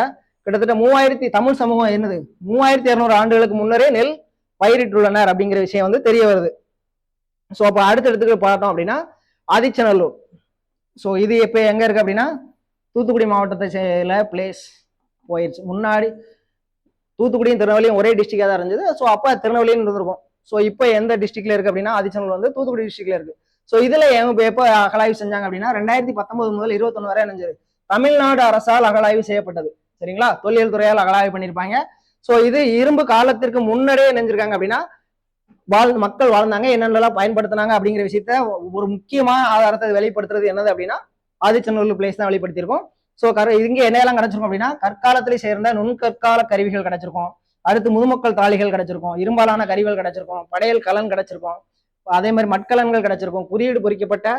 கிட்டத்தட்ட 3000 தமிழ் சமூகம் என்னது 3200 ஆண்டுகளுக்கு முன்னரே நெல் பயிரிட்டுள்ளனர் அப்படிங்கிற விஷயம் வந்து தெரிய வருது. ஸோ அப்போ அடுத்தடுத்துக்கு பார்த்தோம் அப்படின்னா ஆதிச்சநல்லூர். ஸோ இது எப்போ எங்க இருக்கு அப்படின்னா தூத்துக்குடி மாவட்டத்தை செயல பிளேஸ் போயிடுச்சு. முன்னாடி தூத்துக்குடியும் திருநெல்வேலியும் ஒரே டிஸ்ட்ரிக்டா தான் இருந்தது. ஸோ அப்போ திருநெல்வேலின்னு இருந்திருக்கும். ஸோ இப்போ எந்த டிஸ்ட்ரிக்ட்ல இருக்கு அப்படின்னா ஆதிச்சநல்லூர் வந்து தூத்துக்குடி டிஸ்ட்ரிக்ட்ல இருக்கு. ஸோ இதுல எப்போ அகழாய்வு செஞ்சாங்க அப்படின்னா 2019 முதல் 21 வரை நினைஞ்சது தமிழ்நாடு அரசால் அகழாய்வு செய்யப்பட்டது, சரிங்களா. தொல்லியல் துறையால் அகழாய்வு பண்ணியிருப்பாங்க. ஸோ இது இரும்பு காலத்திற்கு முன்னரே நினைஞ்சிருக்காங்க அப்படின்னா மக்கள் வாழ்ந்தாங்க, என்னென்னலாம் பயன்படுத்தினாங்க அப்படிங்கிற விஷயத்த ஒரு முக்கியமான ஆதாரத்தை வெளிப்படுத்துறது என்னது அப்படின்னா ஆதிச்சநல்லூர் பிளேஸ் தான் வெளிப்படுத்தியிருக்கோம். ஸோ இங்க என்னெல்லாம் கிடைச்சிருக்கும் அப்படின்னா கற்காலத்திலே சேர்ந்த நுண்கற்கால கருவிகள் கிடைச்சிருக்கும், அடுத்து முதுமக்கள் தாளிகள் கிடைச்சிருக்கும், இரும்பாலான கருவிகள் கிடைச்சிருக்கும், படையல் கலன் கிடைச்சிருக்கும், அதே மாதிரி மட்கலன்கள் கிடைச்சிருக்கும், குறியீடு பொறிக்கப்பட்ட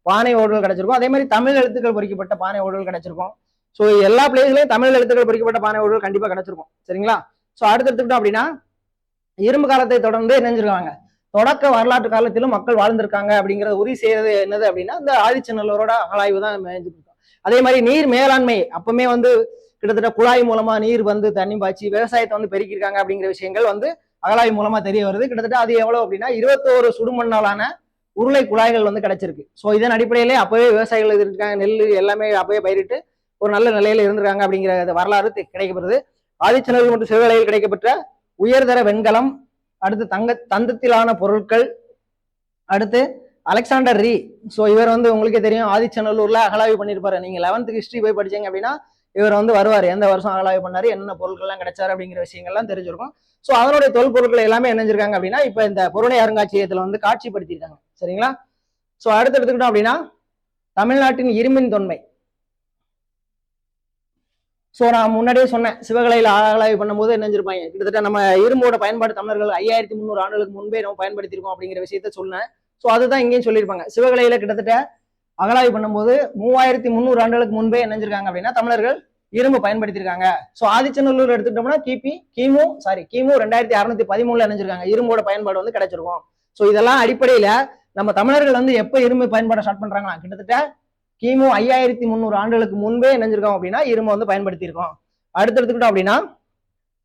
பானை ஓடுகள் கிடைச்சிருக்கும், அதே மாதிரி தமிழ் எழுத்துக்கள் பொறிக்கப்பட்ட பானை ஓடுகள் கிடைச்சிருக்கும். ஸோ எல்லா பிளேஸ்லயும் தமிழ் எழுத்துக்கள் பொறிக்கப்பட்ட பானை ஓடுகள் கண்டிப்பா கிடைச்சிருக்கும், சரிங்களா. ஸோ அடுத்து எடுத்துக்கிட்டோம் அப்படின்னா இரும்பு காலத்தை தொடர்ந்து நினைஞ்சிருக்காங்க, தொடக்க வரலாற்று காலத்திலும் மக்கள் வாழ்ந்திருக்காங்க அப்படிங்கறது உறுதி செய்யறது என்னது அப்படின்னா இந்த ஆதிச்சநல்லூரோட அகழாய்வு தான் மேய்ஞ்சிருக்கோம். அதே மாதிரி நீர் மேலாண்மை அப்பவுமே வந்து கிட்டத்தட்ட குழாய் மூலமா நீர் வந்து தண்ணி பாய்ச்சி விவசாயத்தை வந்து பெருக்கிருக்காங்க அப்படிங்கிற விஷயங்கள் வந்து அகழாய்வு மூலமா தெரிய வருது. கிட்டத்தட்ட அது எவ்வளவு அப்படின்னா 21 சுடுமண்ணாலான உருளை குழாய்கள் வந்து கிடைச்சிருக்கு. ஸோ இதன் அடிப்படையிலே அப்பவே விவசாயிகள் இருக்காங்க, நெல் எல்லாமே அப்பவே பயிரிட்டு ஒரு நல்ல நிலையில இருந்திருக்காங்க அப்படிங்கிற வரலாறு கிடைக்கப்படுது. ஆதிச்சநல்லூர் மற்றும் சிவகலையில் கிடைக்கப்பட்ட உயர்தர வெண்கலம், அடுத்து தந்தத்திலான பொருட்கள், அடுத்து அலெக்சாண்டர் ரீ. ஸோ இவர் வந்து உங்களுக்கே தெரியும் ஆதிச்சநல்லூர்ல அகழாய்வு பண்ணியிருப்பாரு. நீங்க 11th ஹிஸ்டரி போய் படிச்சீங்க அப்படின்னா இவர் வந்து வருவார், எந்த வருஷம் அகழாய்வு பண்ணாரு, என்னென்ன பொருட்கள்லாம் கிடைச்சாரு அப்படிங்கிற விஷயங்கள்லாம் தெரிஞ்சிருக்கும். ஸோ அதனுடைய தொல்பொருட்கள் எல்லாமே இணைஞ்சிருக்காங்க அப்படின்னா இப்ப இந்த புறநகை அருங்காட்சியகத்துல வந்து காட்சிப்படுத்தியிருக்காங்க, சரிங்களா. ஸோ அடுத்து எடுத்துக்கிட்டோம் அப்படின்னா தமிழ்நாட்டின் இரும்பின் தொன்மை. ஸோ நான் முன்னாடியே சொன்னேன் சிவகலையில் அகழாய்வு பண்ணும்போது என்னஞ்சிருப்பாங்க கிட்டத்தட்ட நம்ம இரும்போட பயன்பாடு தமிழர்கள் 5300 ஆண்டுகளுக்கு முன்பே நம்ம பயன்படுத்தியிருக்கோம் அப்படிங்கிற விஷயத்த சொன்னேன். ஸோ அதுதான் இங்கேயும் சொல்லியிருப்பாங்க. சிவகலையில கிட்டத்தட்ட அகழாய்வு பண்ணும்போது 3300 ஆண்டுகளுக்கு முன்பே என்னஞ்சிருக்காங்க அப்படின்னா தமிழர்கள் இரும்பு பயன்படுத்தியிருக்காங்க. ஸோ ஆதிச்சநல்லூர் எடுத்துக்கிட்டோம்னா கிமு 2613 நினைஞ்சிருக்காங்க, இரும்போட பயன்பாடு வந்து கிடைச்சிருக்கும். ஸோ இதெல்லாம் அடிப்படையில நம்ம தமிழர்கள் வந்து எப்ப இரும்பு பயன்பாடை ஸ்டார்ட் பண்றாங்களா கிட்டத்தட்ட கிமு 5300 ஆண்டுகளுக்கு முன்பே நினைஞ்சிருக்கோம் அப்படின்னா இரும்பு வந்து பயன்படுத்தியிருக்கோம். அடுத்து எடுத்துக்கிட்டோம் அப்படின்னா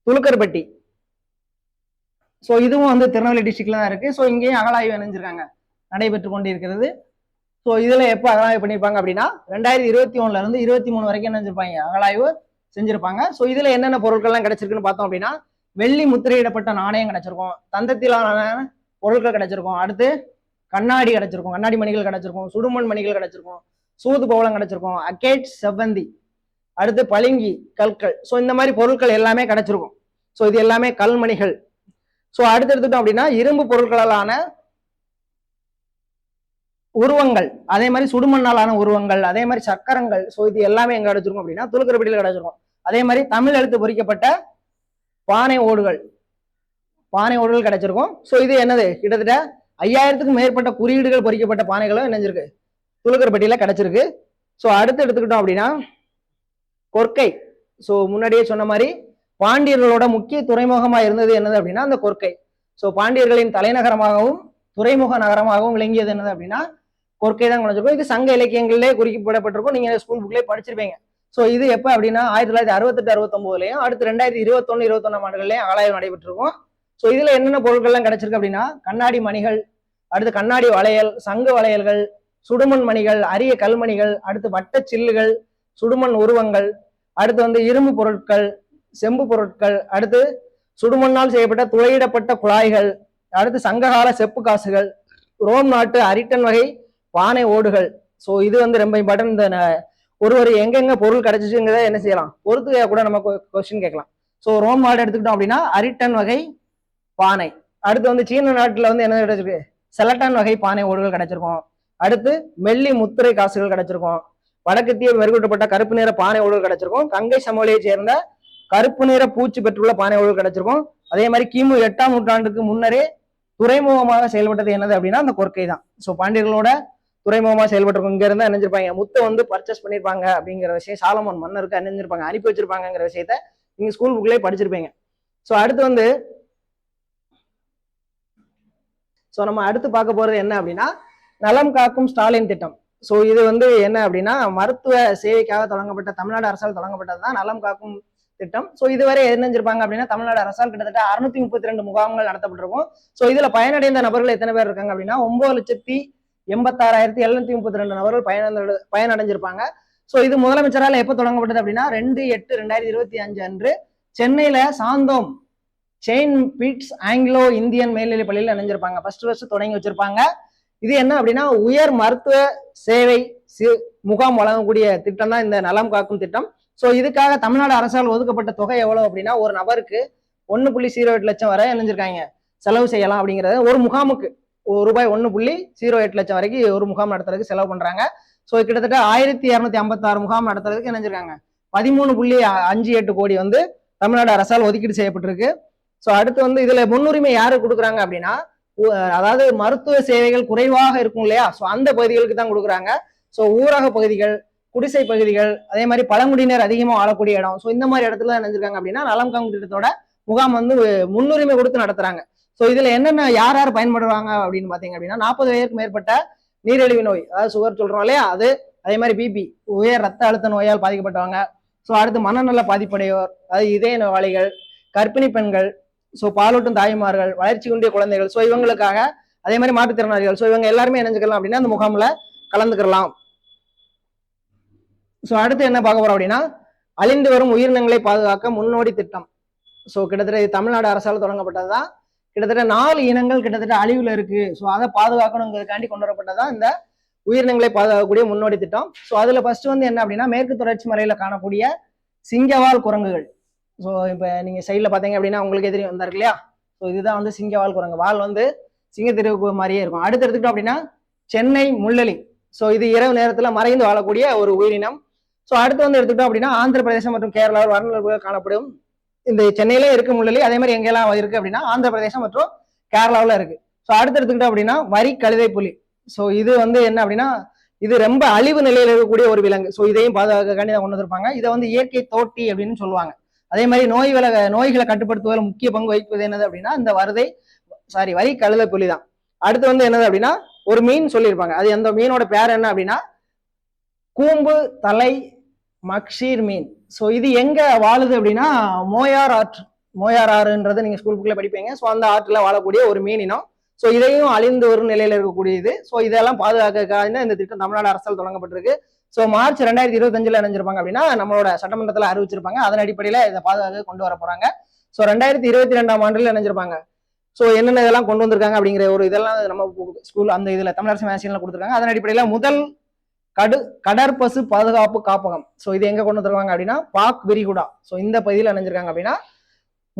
துலுக்கர்பட்டி. ஸோ இதுவும் வந்து திருநெல்வேலி டிஸ்ட்ரிக்ட்ல தான் இருக்கு. ஸோ இங்கேயும் அகழாய்வு இணைஞ்சிருக்காங்க, நடைபெற்று கொண்டு இருக்கிறது. ஸோ இதுல எப்போ அகழாய்வு பண்ணியிருப்பாங்க அப்படின்னா 2021ல இருந்து 23 வரைக்கும் நினைஞ்சிருப்பாங்க அகழாய்வு செஞ்சிருப்பாங்க. ஸோ இதுல என்னென்ன பொருட்கள்லாம் கிடைச்சிருக்குன்னு பார்த்தோம் அப்படின்னா, வெள்ளி முத்திரையிடப்பட்ட நாணயம் கிடைச்சிருக்கும், தந்தத்திலான பொருட்கள் கிடைச்சிருக்கும், அடுத்து கண்ணாடி கிடைச்சிருக்கும், கண்ணாடி மணிகள் கிடைச்சிருக்கும், சுடுமண் மணிகள் கிடைச்சிருக்கும், சூது பவளம் கிடைச்சிருக்கும், அக்கேட் செவ்வந்தி, அடுத்து பளிங்கி கற்கள். ஸோ இந்த மாதிரி பொருட்கள் எல்லாமே கிடைச்சிருக்கும். ஸோ இது எல்லாமே கல்மணிகள். ஸோ அடுத்து எடுத்துட்டோம் அப்படின்னா இரும்பு பொருட்களாலான உருவங்கள், அதே மாதிரி சுடுமண்ணாலான உருவங்கள், அதே மாதிரி சக்கரங்கள். ஸோ இது எல்லாமே எங்க கிடைச்சிருக்கும் அப்படின்னா துலுக்கரப்பட்டியில் கிடைச்சிருக்கும். அதே மாதிரி தமிழ் எழுத்து பொறிக்கப்பட்ட பானை ஓடுகள் கிடைச்சிருக்கும். ஸோ இது என்னது, கிட்டத்தட்ட 5000க்கும் மேற்பட்ட குறியீடுகள் பொறிக்கப்பட்ட பானைகளும் என்னஞ்சிருக்கு துலுக்கரப்பட்டியில கிடைச்சிருக்கு. ஸோ அடுத்து எடுத்துக்கிட்டோம் அப்படின்னா கொற்கை. ஸோ முன்னாடியே சொன்ன மாதிரி பாண்டியர்களோட முக்கிய துறைமுகமா இருந்தது என்னது அப்படின்னா அந்த கொற்கை. ஸோ பாண்டியர்களின் தலைநகரமாகவும் துறைமுக நகரமாகவும் விளங்கியது என்னது அப்படின்னா கொற்கை தான் கிடைச்சிருக்கும். இது சங்க இலக்கியங்களிலே குறிப்பிடப்பட்டிருக்கும், நீங்க ஸ்கூல் புக்லேயே படிச்சிருப்பீங்க. ஸோ இது எப்போ அப்படின்னா 1968-69லயும் அடுத்து 2021-21 ஆண்டுகள்லயும் ஆராய்வு நடைபெற்றிருக்கும். ஸோ இதுல என்னென்ன பொருட்கள்லாம் கிடைச்சிருக்கு அப்படின்னா கண்ணாடி மணிகள், அடுத்து கண்ணாடி வளையல், சங்கு வளையல்கள், சுடுமண் மணிகள், அரிய கல்மணிகள், அடுத்து வட்ட சில்லுகள், சுடுமண் உருவங்கள், அடுத்து வந்து இரும்பு பொருட்கள், செம்பு பொருட்கள், அடுத்து சுடுமண்ணால் செய்யப்பட்ட துளையிடப்பட்ட குழாய்கள், அடுத்து சங்ககால செப்பு காசுகள், ரோம் நாட்டு அரிட்டன் வகை பானை ஓடுகள். ஸோ இது வந்து ரொம்ப இம்பார்ட்டன். இந்த ஒருவர் எங்கெங்க பொருள் கிடைச்சிச்சுங்கிறத என்ன செய்யலாம் பொறுத்து கூட நம்ம கொஸ்டின் கேட்கலாம். ஸோ ரோம் நாடு எடுத்துக்கிட்டோம் அப்படின்னா அரிட்டன் வகை பானை. அடுத்து வந்து சீன நாட்டுல வந்து என்ன கிடைச்சிருக்கு, செலட்டான் வகை பானை ஓடுகள் கிடைச்சிருக்கும். அடுத்து மெல்லி முத்திரை காசுகள் கிடைச்சிருக்கும். வடக்கத்திய மெருகூட்டப்பட்ட கருப்பு நிற பானை ஓடுகள் கிடைச்சிருக்கும். கங்கை சமவெளியை சேர்ந்த கருப்பு நிற பூச்சி பெற்றுள்ள பானை ஓடுகள் கிடைச்சிருக்கும். அதே மாதிரி கிமு 8ஆம் நூற்றாண்டுக்கு முன்னரே துறைமுகமாக செயல்பட்டது என்னது அப்படின்னா அந்த கொற்கை தான். ஸோ பாண்டியர்களோட துறைமுகமாக செயல்பட்டிருக்கும். இங்க இருந்தா நினைஞ்சிருப்பாங்க முத்தை வந்து பர்ச்சேஸ் பண்ணிருப்பாங்க அப்படிங்கிற விஷயம், சாலமன் மன்னருக்கு அணிஞ்சிருப்பாங்க, அனுப்பி வச்சிருப்பாங்கிற விஷயத்த நீங்க ஸ்கூல் புக்லேயே படிச்சிருப்பீங்க. ஸோ அடுத்து வந்து நம்ம அடுத்து பார்க்க போறது என்ன அப்படின்னா நலம் காக்கும் ஸ்டாலின் திட்டம். ஸோ இது வந்து என்ன அப்படின்னா மருத்துவ சேவைக்காக தொடங்கப்பட்ட, தமிழ்நாடு அரசால் தொடங்கப்பட்டது தான் நலம் காக்கும் திட்டம். ஸோ இதுவரை என்னஞ்சிருப்பாங்க அப்படின்னா தமிழ்நாடு அரசால் கிட்டத்தட்ட 632 முகாம்கள் நடத்தப்பட்டிருக்கும். ஸோ இதுல பயனடைந்த நபர்கள் எத்தனை பேர் இருக்காங்க அப்படின்னா 9,86,732 நபர்கள் பயனடைஞ்சிருப்பாங்க. ஸோ இது முதலமைச்சரால் எப்போ தொடங்கப்பட்டது அப்படின்னா 2/8/2025 அன்று சென்னையில Santhome Saint Bede's Anglo Indian மேல்நிலைப் பள்ளியில் இணைஞ்சிருப்பாங்க. ஃபர்ஸ்ட் தொடங்கி வச்சிருப்பாங்க. இது என்ன அப்படின்னா உயர் மருத்துவ சேவை முகாம் வழங்கக்கூடிய திட்டம் தான் இந்த நலம் காக்கும் திட்டம். ஸோ இதுக்காக தமிழ்நாடு அரசால் ஒதுக்கப்பட்ட தொகை எவ்வளவு அப்படின்னா ஒரு நபருக்கு 1.08 லட்சம் வரை இணைஞ்சிருக்காங்க செலவு செய்யலாம் அப்படிங்கிறது. ஒரு முகாமுக்கு ரூபாய் 1.08 லட்சம் வரைக்கும் ஒரு முகாம் நடத்துறதுக்கு செலவு பண்றாங்க. ஸோ கிட்டத்தட்ட 1256 முகாம் நடத்துறதுக்கு இணைஞ்சிருக்காங்க. 13.58 கோடி வந்து தமிழ்நாடு அரசால் ஒதுக்கீடு செய்யப்பட்டிருக்கு. ஸோ அடுத்து வந்து இதுல முன்னுரிமை யாரு கொடுக்குறாங்க அப்படின்னா அதாவது மருத்துவ சேவைகள் குறைவாக இருக்கும் இல்லையா, ஸோ அந்த பகுதிகளுக்கு தான் கொடுக்குறாங்க. ஸோ ஊரக பகுதிகள், குடிசை பகுதிகள், அதே மாதிரி பழங்குடியினர் அதிகமாக வாழக்கூடிய இடம், ஸோ இந்த மாதிரி இடத்துல நினைஞ்சிருக்காங்க அப்படின்னா நலம் காக்கும் திட்டத்தோட முகாம் வந்து முன்னுரிமை கொடுத்து நடத்துறாங்க. ஸோ இதுல என்னென்ன யார் யார் பயன்படுவாங்க அப்படின்னு பாத்தீங்க அப்படின்னா 40 வயதுக்கு மேற்பட்ட நீரிழிவு நோய், அதாவது சுகர் சொல்றோம் இல்லையா அது, அதே மாதிரி பிபி உயர் ரத்த அழுத்த நோயால் பாதிக்கப்பட்டவங்க, ஸோ அடுத்து மனநல பாதிப்படையோர், அதாவது இதய நோயாளிகள், கர்ப்பிணி பெண்கள், ஸோ பாலூட்டும் தாய்மார்கள், வளர்ச்சி குன்றிய குழந்தைகள், ஸோ இவங்களுக்காக, அதே மாதிரி மாற்றுத்திறனாளிகள், ஸோ இவங்க எல்லாருமே இணைஞ்சுக்கலாம் அப்படின்னா அந்த முகாம்ல கலந்துக்கலாம். ஸோ அடுத்து என்ன பார்க்க போறோம் அப்படின்னா அழிந்து வரும் உயிரினங்களை பாதுகாக்க முன்னோடி திட்டம். ஸோ கிட்டத்தட்ட இது தமிழ்நாடு அரசால் தொடங்கப்பட்டதுதான். கிட்டத்தட்ட 4 இனங்கள் கிட்டத்தட்ட அழிவுல இருக்கு, ஸோ அதை பாதுகாக்கணுங்கிறதுக்காண்டி கொண்டு வரப்பட்டதான் இந்த உயிரினங்களை பாதுகாக்கக்கூடிய முன்னோடி திட்டம். ஸோ அதுல ஃபர்ஸ்ட் வந்து என்ன அப்படின்னா மேற்கு தொடர்ச்சி மலையில காணக்கூடிய சிங்கவால் குரங்குகள். ஸோ இப்போ நீங்க சைட்ல பாத்தீங்க அப்படின்னா உங்களுக்கு தெரியும் வந்தா இருக்கு இல்லையா, ஸோ இதுதான் வந்து சிங்கவால் குரங்கு, வால் வந்து சிங்கத்திருவு மாதிரியே இருக்கும். அடுத்து எடுத்துக்கிட்டோம் அப்படின்னா சென்னை முள்ளலி, ஸோ இது இரவு நேரத்துல மறைந்து வாழக்கூடிய ஒரு உயிரினம். ஸோ அடுத்து வந்து எடுத்துக்கிட்டோம் அப்படின்னா ஆந்திர பிரதேசம் மற்றும் கேரளா வறண்ட காணப்படும் இந்த சென்னையிலே இருக்கு முள்ளலி, அதே மாதிரி எங்கெல்லாம் இருக்கு அப்படின்னா ஆந்திர பிரதேசம் மற்றும் கேரளாவில் இருக்கு. ஸோ அடுத்து எடுத்துக்கிட்டோம் அப்படின்னா வரி கழுதை புலி. ஸோ இது வந்து என்ன அப்படின்னா இது ரொம்ப அழிவு நிலையில் இருக்கக்கூடிய ஒரு விலங்கு. ஸோ இதையும் பாதுகாக்காண்டி தான் கொண்டு வந்திருப்பாங்க. இதை வந்து இயற்கை தோட்டி அப்படின்னு சொல்லுவாங்க. அதே மாதிரி நோய்களை கட்டுப்படுத்துவதில் முக்கிய பங்கு வகிப்பது என்னது அப்படின்னா இந்த வரி கழுதை புலி தான். அடுத்து வந்து என்னது அப்படின்னா ஒரு மீன் சொல்லியிருப்பாங்க, அது அந்த மீனோட பேர் என்ன அப்படின்னா கூம்பு தலை மக்ஷீர் மீன். ஸோ இது எங்க வாழுது அப்படின்னா மோயார் ஆறுன்றது நீங்க ஸ்கூல் புக்ல படிப்பீங்க. ஸோ அந்த ஆற்றுல வாழக்கூடிய ஒரு மீனினம். ஸோ இதையும் அழிந்து வரும் நிலையில இருக்கக்கூடியது. ஸோ இதெல்லாம் பாதுகாக்கிறதுக்காக இந்த திட்டம் தமிழ்நாடு அரசால் தொடங்கப்பட்டிருக்கு. ஸோ மார்ச் 2025 இணைஞ்சிருப்பாங்க அப்படின்னா நம்மளோட சட்டமன்றத்தில் அறிவிச்சிருப்பாங்க. அதன் அடிப்படையில் இதை பாதுகாக்க கொண்டு வர போறாங்க. ஸோ 2022 ஆண்டில் இணைஞ்சிருப்பாங்க. ஸோ என்னென்ன இதெல்லாம் கொண்டு வந்திருக்காங்க அப்படிங்கிற ஒரு இதெல்லாம் நம்ம ஸ்கூல் அந்த இதுல தமிழரசு மேகசின்ல கொடுத்துருக்காங்க. அதன் அடிப்படையில் முதல் கடற்பசு பாதுகாப்பு காப்பகம். ஸோ இது எங்க கொண்டு வந்துருக்காங்க அப்படின்னா பாக் விரிகுடா. ஸோ இந்த பகுதியில் இணைஞ்சிருக்காங்க அப்படின்னா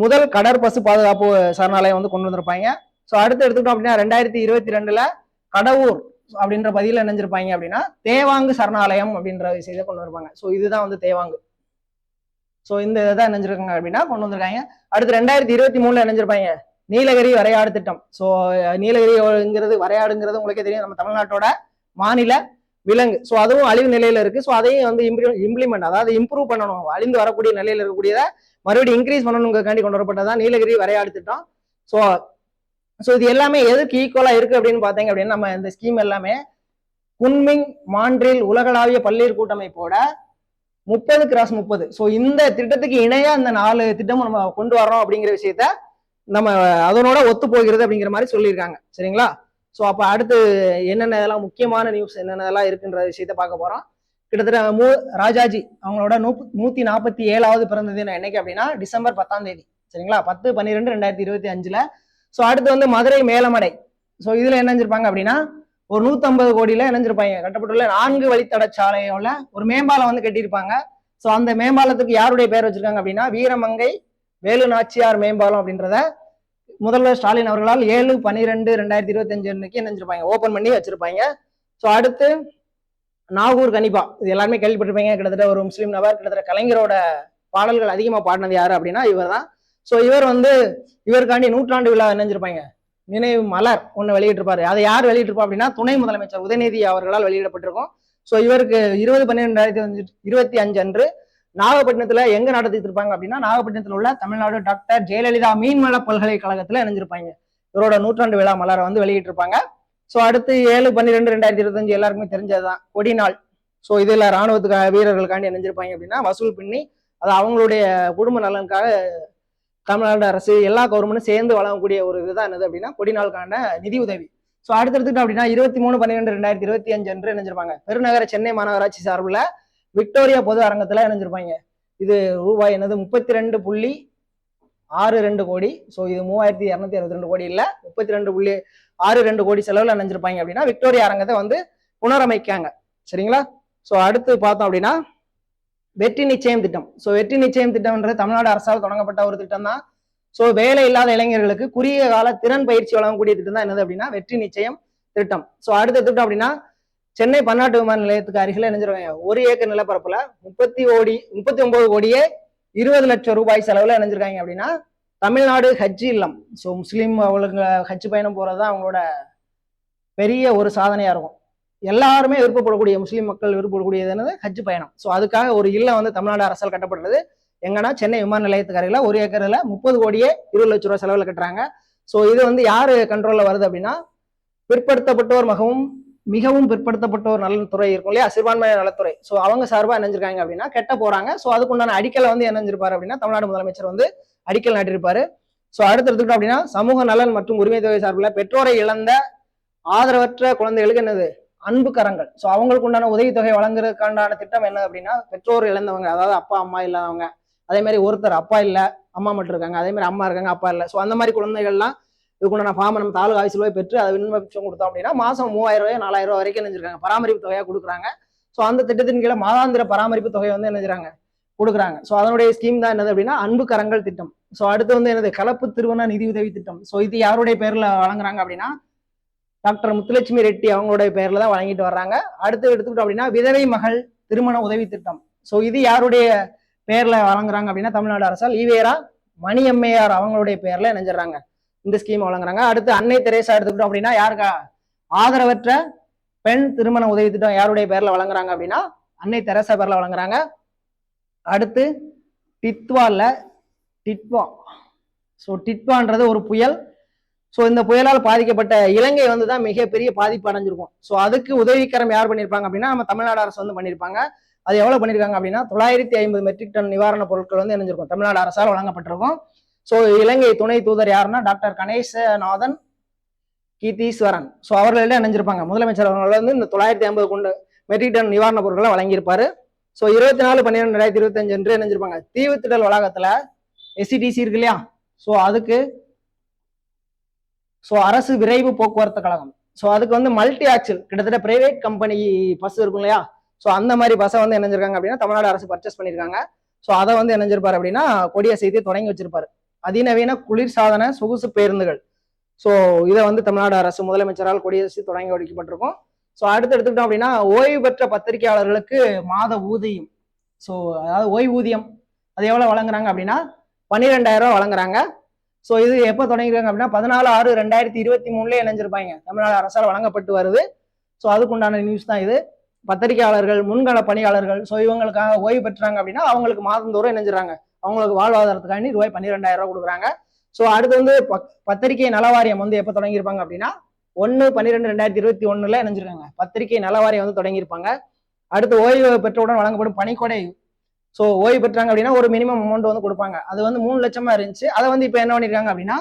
முதல் கடற்பசு பாதுகாப்பு சரணாலயம் வந்து கொண்டு வந்திருப்பாங்க. ஸோ அடுத்து எடுத்துக்கிட்டோம் அப்படின்னா 2022 கடவுர் அப்படின்ற பதிவில் இணைஞ்சிருப்பாங்க அப்படின்னா தேவாங்கு சரணாலயம் அப்படின்ற விஷயத்தை கொண்டு வந்திருப்பாங்க. ஸோ இதுதான் வந்து தேவாங்கு. ஸோ இந்த இதான் இணைஞ்சிருக்காங்க அப்படின்னா கொண்டு வந்திருக்காங்க. அடுத்து 2023 இணைஞ்சிருப்பாங்க நீலகிரி வரையாடு திட்டம். ஸோ நீலகிரிங்கிறது வரையாடுங்கிறது உங்களுக்கே தெரியும், நம்ம தமிழ்நாட்டோட மாநில விலங்கு. ஸோ அதுவும் அழிவு நிலையில இருக்கு. ஸோ அதையும் வந்து இம்ப்ளிமெண்ட், அதாவது இம்ப்ரூவ் பண்ணணும், அழிந்து வரக்கூடிய நிலையில இருக்கக்கூடியதை மறுபடியும் இன்க்ரீஸ் பண்ணணுங்கிறதுக்காண்டி கொண்டு வரப்பட்டதான் நீலகிரி வரையாடு திட்டம். ஸோ ஸோ இது எல்லாமே எதுக்கு ஈக்குவலா இருக்கு அப்படின்னு பார்த்தீங்க அப்படின்னா நம்ம இந்த ஸ்கீம் எல்லாமே குன்மிங் மாண்ட்ரில் உலகளாவிய பல்லுயிர் கூட்டமைப்போட 30x30. ஸோ இந்த திட்டத்துக்கு இணையா இந்த 4 திட்டமும் நம்ம கொண்டு வரோம் அப்படிங்கிற விஷயத்த நம்ம அதனோட ஒத்து போகிறது அப்படிங்கிற மாதிரி சொல்லியிருக்காங்க. சரிங்களா? ஸோ அப்போ அடுத்து என்னென்ன இதெல்லாம் முக்கியமான நியூஸ் என்னென்னதெல்லாம் இருக்குன்ற விஷயத்த பார்க்க போறோம். கிட்டத்தட்ட ராஜாஜி அவங்களோட 147வது பிறந்த தினம் என்னைக்கு அப்படின்னா டிசம்பர் 10 சரிங்களா? 10/12/2025. ஸோ அடுத்து வந்து மதுரை மேலமடை. ஸோ இதுல என்ன செஞ்சிருப்பாங்க அப்படின்னா ஒரு 150 கோடியில இணைஞ்சிருப்பாங்க. கட்டப்பட்டுள்ள 4 வழித்தட சாலையோட ஒரு மேம்பாலம் வந்து கட்டியிருப்பாங்க. ஸோ அந்த மேம்பாலத்துக்கு யாருடைய பேர் வச்சிருக்காங்க அப்படின்னா வீரமங்கை வேலு நாச்சியார் மேம்பாலம் அப்படின்றத முதல்வர் ஸ்டாலின் அவர்களால் 7/12/2025 அன்னைக்கு இணைஞ்சிருப்பாங்க, ஓபன் பண்ணி வச்சிருப்பாங்க. ஸோ அடுத்து நாகூர் கனிபா, இது எல்லாருமே கேள்விப்பட்டிருப்பீங்க. கிட்டத்தட்ட ஒரு முஸ்லீம் நபர், கிட்டத்தட்ட கலைஞரோட பாடல்கள் அதிகமா பாடினது யாரு அப்படின்னா இவர் தான். ஸோ இவர் வந்து இவருக்காண்டி 100ஆண்டு விழா இணைஞ்சிருப்பாங்க, நினைவு மலர் ஒன்று வெளியிட்டிருப்பாரு. அதை யார் வெளியிட்டிருப்பா அப்படின்னா துணை முதலமைச்சர் உதயநிதி அவர்களால் வெளியிடப்பட்டிருக்கும். ஸோ இவருக்கு 20/12/2025 அன்று நாகப்பட்டினத்துல எங்க நடத்திருப்பாங்க அப்படின்னா நாகப்பட்டினத்தில் உள்ள தமிழ்நாடு டாக்டர் ஜெயலலிதா மீன்வள பல்கலைக்கழகத்துல இணைஞ்சிருப்பாங்க. இவரோட 100ஆண்டு விழா மலரை வந்து வெளியிட்டிருப்பாங்க. ஸோ அடுத்து 7/12/2025 எல்லாருக்குமே தெரிஞ்சதுதான் கொடி நாள். ஸோ இதுல ராணுவத்துக்கு வீரர்களுக்காண்டி இணைஞ்சிருப்பாங்க அப்படின்னா வசூல் பண்ணி அது அவங்களுடைய குடும்ப நலனுக்காக தமிழ்நாடு அரசு எல்லா கவர்மெண்ட்டும் சேர்ந்து வழங்கக்கூடிய ஒரு இதுதான் என்னது அப்படின்னா கொடி நாளுக்கான நிதி உதவி. ஸோ அடுத்தடுத்துட்டு அப்படின்னா 23/12/2025 அன்று இணைஞ்சிருப்பாங்க பெருநகர சென்னை மாநகராட்சி சார்பில் விக்டோரியா பொது அரங்கத்துல இணைஞ்சிருப்பாங்க. இது ரூபாய் என்னது 32.62 கோடி. ஸோ இது 3262 கோடி இல்ல, 32.62 கோடி செலவுல இணைஞ்சிருப்பாங்க அப்படின்னா விக்டோரியா அரங்கத்தை வந்து புனரமைக்காங்க. சரிங்களா? ஸோ அடுத்து பார்த்தோம் அப்படின்னா வெற்றி நிச்சயம் திட்டம். ஸோ வெற்றி நிச்சயம் திட்டம்ன்றது தமிழ்நாடு அரசால் தொடங்கப்பட்ட ஒரு திட்டம் தான். ஸோ வேலை இல்லாத இளைஞர்களுக்கு குறுகிய கால திறன் பயிற்சி வழங்கக்கூடிய திட்டம் தான் என்னது அப்படின்னா வெற்றி நிச்சயம் திட்டம். ஸோ அடுத்த திட்டம் அப்படின்னா சென்னை பன்னாட்டு விமான நிலையத்துக்கு அருகில் இணைஞ்சிருவாங்க 1 ஏக்கர் நிலப்பரப்புல 39 கோடியே 20 லட்சம் ரூபாய் செலவுல இணைஞ்சிருக்காங்க அப்படின்னா தமிழ்நாடு ஹஜ் இல்லம். ஸோ முஸ்லீம் அவங்களுக்கு ஹஜ் பயணம் போறதுதான் அவங்களோட பெரிய ஒரு சாதனையா இருக்கும். எல்லாருமே விருப்பப்படக்கூடிய முஸ்லீம் மக்கள் விருப்பப்படக்கூடியது என்னது ஹஜ் பயணம். ஸோ அதுக்காக ஒரு இல்லம் வந்து தமிழ்நாடு அரசால் கட்டப்பட்டது. எங்கன்னா சென்னை விமான நிலையத்துக்கு அருகில் 1 ஏக்கர்ல 30 கோடியே 20 லட்சம் ரூபாய் செலவுல கட்டுறாங்க. ஸோ இது வந்து யாரு கண்ட்ரோல்ல வருது அப்படின்னா பிற்படுத்தப்பட்டோர் மிகவும் பிற்படுத்தப்பட்டோர் நலத்துறை இருக்கும் இல்லையா, சிறுபான்மை நலத்துறை. ஸோ அவங்க சார்பாக இணைஞ்சிருக்காங்க அப்படின்னா கெட்ட போறாங்க. ஸோ அதுக்குண்டான அடிக்கலை வந்து இணைஞ்சிருப்பாரு அப்படின்னா தமிழ்நாடு முதலமைச்சர் வந்து அடிக்கல் நாட்டிருப்பாரு. ஸோ அடுத்து எடுத்துக்கிட்டோம் அப்படின்னா சமூக நலன் மற்றும் உரிமை தொகை சார்பில் பெற்றோரை இழந்த ஆதரவற்ற குழந்தைகளுக்கு என்னது அன்பு கரங்கள். ஸோ அவங்களுக்கு உண்டான உதவித்தொகை வழங்குறதுக்கான திட்டம் என்ன அப்படின்னா பெற்றோர் இழந்தவங்க, அதாவது அப்பா அம்மா இல்லாதவங்க, அதே மாதிரி ஒருத்தர் அப்பா இல்லை அம்மா மட்டும் இருக்காங்க, அதே மாதிரி அம்மா இருக்காங்க அப்பா இல்லை. ஸோ அந்த மாதிரி குழந்தைகள்லாம் இதுக்குண்டான ஃபார்மை நம்ம தாலுகா ஆஃபீஸில் போய் பெற்று அதை விண்ணப்பிச்சம் கொடுத்தோம் அப்படின்னா மாதம் 3000 ரூபாய் 4000 ரூபாய் வரைக்கும் நினைஞ்சிருக்காங்க பராமரிப்பு தொகையாக கொடுக்குறாங்க. ஸோ அந்த திட்டத்தின் கீழே மாதாந்திர பராமரிப்பு தொகை வந்து நினைஞ்சிறாங்க கொடுக்குறாங்க. ஸோ அதனுடைய ஸ்கீம் தான் என்னது அப்படின்னா அன்பு கரங்கள் திட்டம். ஸோ அடுத்து வந்து என்னது கலப்பு திருமண நிதி உதவி திட்டம். ஸோ இது யாருடைய பேர்ல வழங்குறாங்க அப்படின்னா டாக்டர் முத்துலட்சுமி ரெட்டி அவங்களுடைய பேர்ல தான் வழங்கிட்டு வர்றாங்க. அடுத்து எடுத்துக்கிட்டோம் அப்படின்னா விதவை மகள் திருமண உதவி திட்டம். ஸோ இது யாருடைய பேர்ல வழங்குறாங்க அப்படின்னா தமிழ்நாடு அரசால் ஈவேரா மணியம்மையார் அவங்களுடைய பேர்ல இணைஞ்சிடறாங்க இந்த ஸ்கீம் வழங்குறாங்க. அடுத்து அன்னை தெரேசா எடுத்துக்கிட்டோம் அப்படின்னா யாருக்கா ஆதரவற்ற பெண் திருமண உதவி திட்டம் யாருடைய பேர்ல வழங்குறாங்க அப்படின்னா அன்னை தெரேசா பேர்ல வழங்குறாங்க. அடுத்து டிட்வா. ஸோ டிட்வான்றது ஒரு புயல். ஸோ இந்த புயலால் பாதிக்கப்பட்ட இலங்கை வந்து தான் மிகப்பெரிய பாதிப்பு அடைஞ்சிருக்கும். ஸோ அதுக்கு உதவிக்கரம் யார் பண்ணியிருப்பாங்க அப்படின்னா நம்ம தமிழ்நாடு அரசு வந்து பண்ணியிருப்பாங்க. அது எவ்வளவு பண்ணியிருக்காங்க அப்படின்னா 950 மெட்ரிக் டன் நிவாரணப் பொருட்கள் வந்து இணைஞ்சிருக்கும் தமிழ்நாடு அரசால் வழங்கப்பட்டிருக்கும். ஸோ இலங்கை துணை தூதர் யாருன்னா டாக்டர் கணேசநாதன் கீதீஸ்வரன். ஸோ அவர்களிடம் இணைஞ்சிருப்பாங்க. முதலமைச்சர் அவர்கள் வந்து இந்த 950 மெட்ரிக் டன் நிவாரணப் பொருட்களை வழங்கியிருப்பாரு. ஸோ 24/12/2025 என்று நினைஞ்சிருப்பாங்க. தீவுத்திடல் வளாகத்துல எஸ்சிடிசி இருக்கு இல்லையா, ஸோ அதுக்கு அரசு விரைவு போக்குவரத்து கழகம், ஸோ அதுக்கு வந்து மல்டி ஆக்சில் கிட்டத்தட்ட பிரைவேட் கம்பெனி பஸ் இருக்கும் இல்லையா, ஸோ அந்த மாதிரி பஸ்ஸை வந்து என்னஞ்சிருக்காங்க அப்படின்னா தமிழ்நாடு அரசு பர்ச்சேஸ் பண்ணியிருக்காங்க. ஸோ அதை வந்து என்னஞ்சிருப்பாரு அப்படின்னா கொடியசைத்து தொடங்கி வச்சிருப்பாரு. அதிநவீன குளிர்சாதன சொகுசு பேருந்துகள், ஸோ இதை வந்து தமிழ்நாடு அரசு முதலமைச்சரால் கொடியசைத்து தொடங்கி வைக்கப்பட்டிருக்கும். ஸோ அடுத்து எடுத்துக்கிட்டோம் அப்படின்னா ஓய்வு பெற்ற பத்திரிகையாளர்களுக்கு மாத ஊதியம், ஸோ அதாவது ஓய்வூதியம் அது எவ்வளவு வழங்குறாங்க அப்படின்னா 12,000 ரூபாய் வழங்குறாங்க. ஸோ இது எப்போ தொடங்கிருக்காங்க அப்படின்னா 14/6/2023 இணைஞ்சிருப்பாங்க, தமிழ்நாடு அரசால் வழங்கப்பட்டு வருது. ஸோ அதுக்குண்டான நியூஸ் தான் இது. பத்திரிகையாளர்கள், முன்கள பணியாளர்கள், ஸோ இவங்களுக்காக ஓய்வு பெற்றாங்க அப்படின்னா அவங்களுக்கு மாதந்தோறும் இணைஞ்சிடறாங்க, அவங்களுக்கு வாழ்வாதாரத்துக்காண்டி ரூபாய் 12,000 ரூபாய் கொடுக்குறாங்க. ஸோ அடுத்து வந்து பத்திரிகை நலவாரியம் வந்து எப்போ தொடங்கியிருப்பாங்க அப்படின்னா 1/12/2021 இணைஞ்சிருக்காங்க, பத்திரிகை நலவாரியம் வந்து தொடங்கியிருப்பாங்க. அடுத்து ஓய்வு பெற்றவுடன் வழங்கப்படும் பணிக்கொடை, ஸோ ஓய்வு பெற்றாங்க அப்படின்னா ஒரு மினிமம் அமௌண்ட் வந்து கொடுப்பாங்க, அது வந்து 3 லட்சமா இருந்துச்சு, அதை வந்து இப்போ என்ன பண்ணிருக்காங்க அப்படின்னா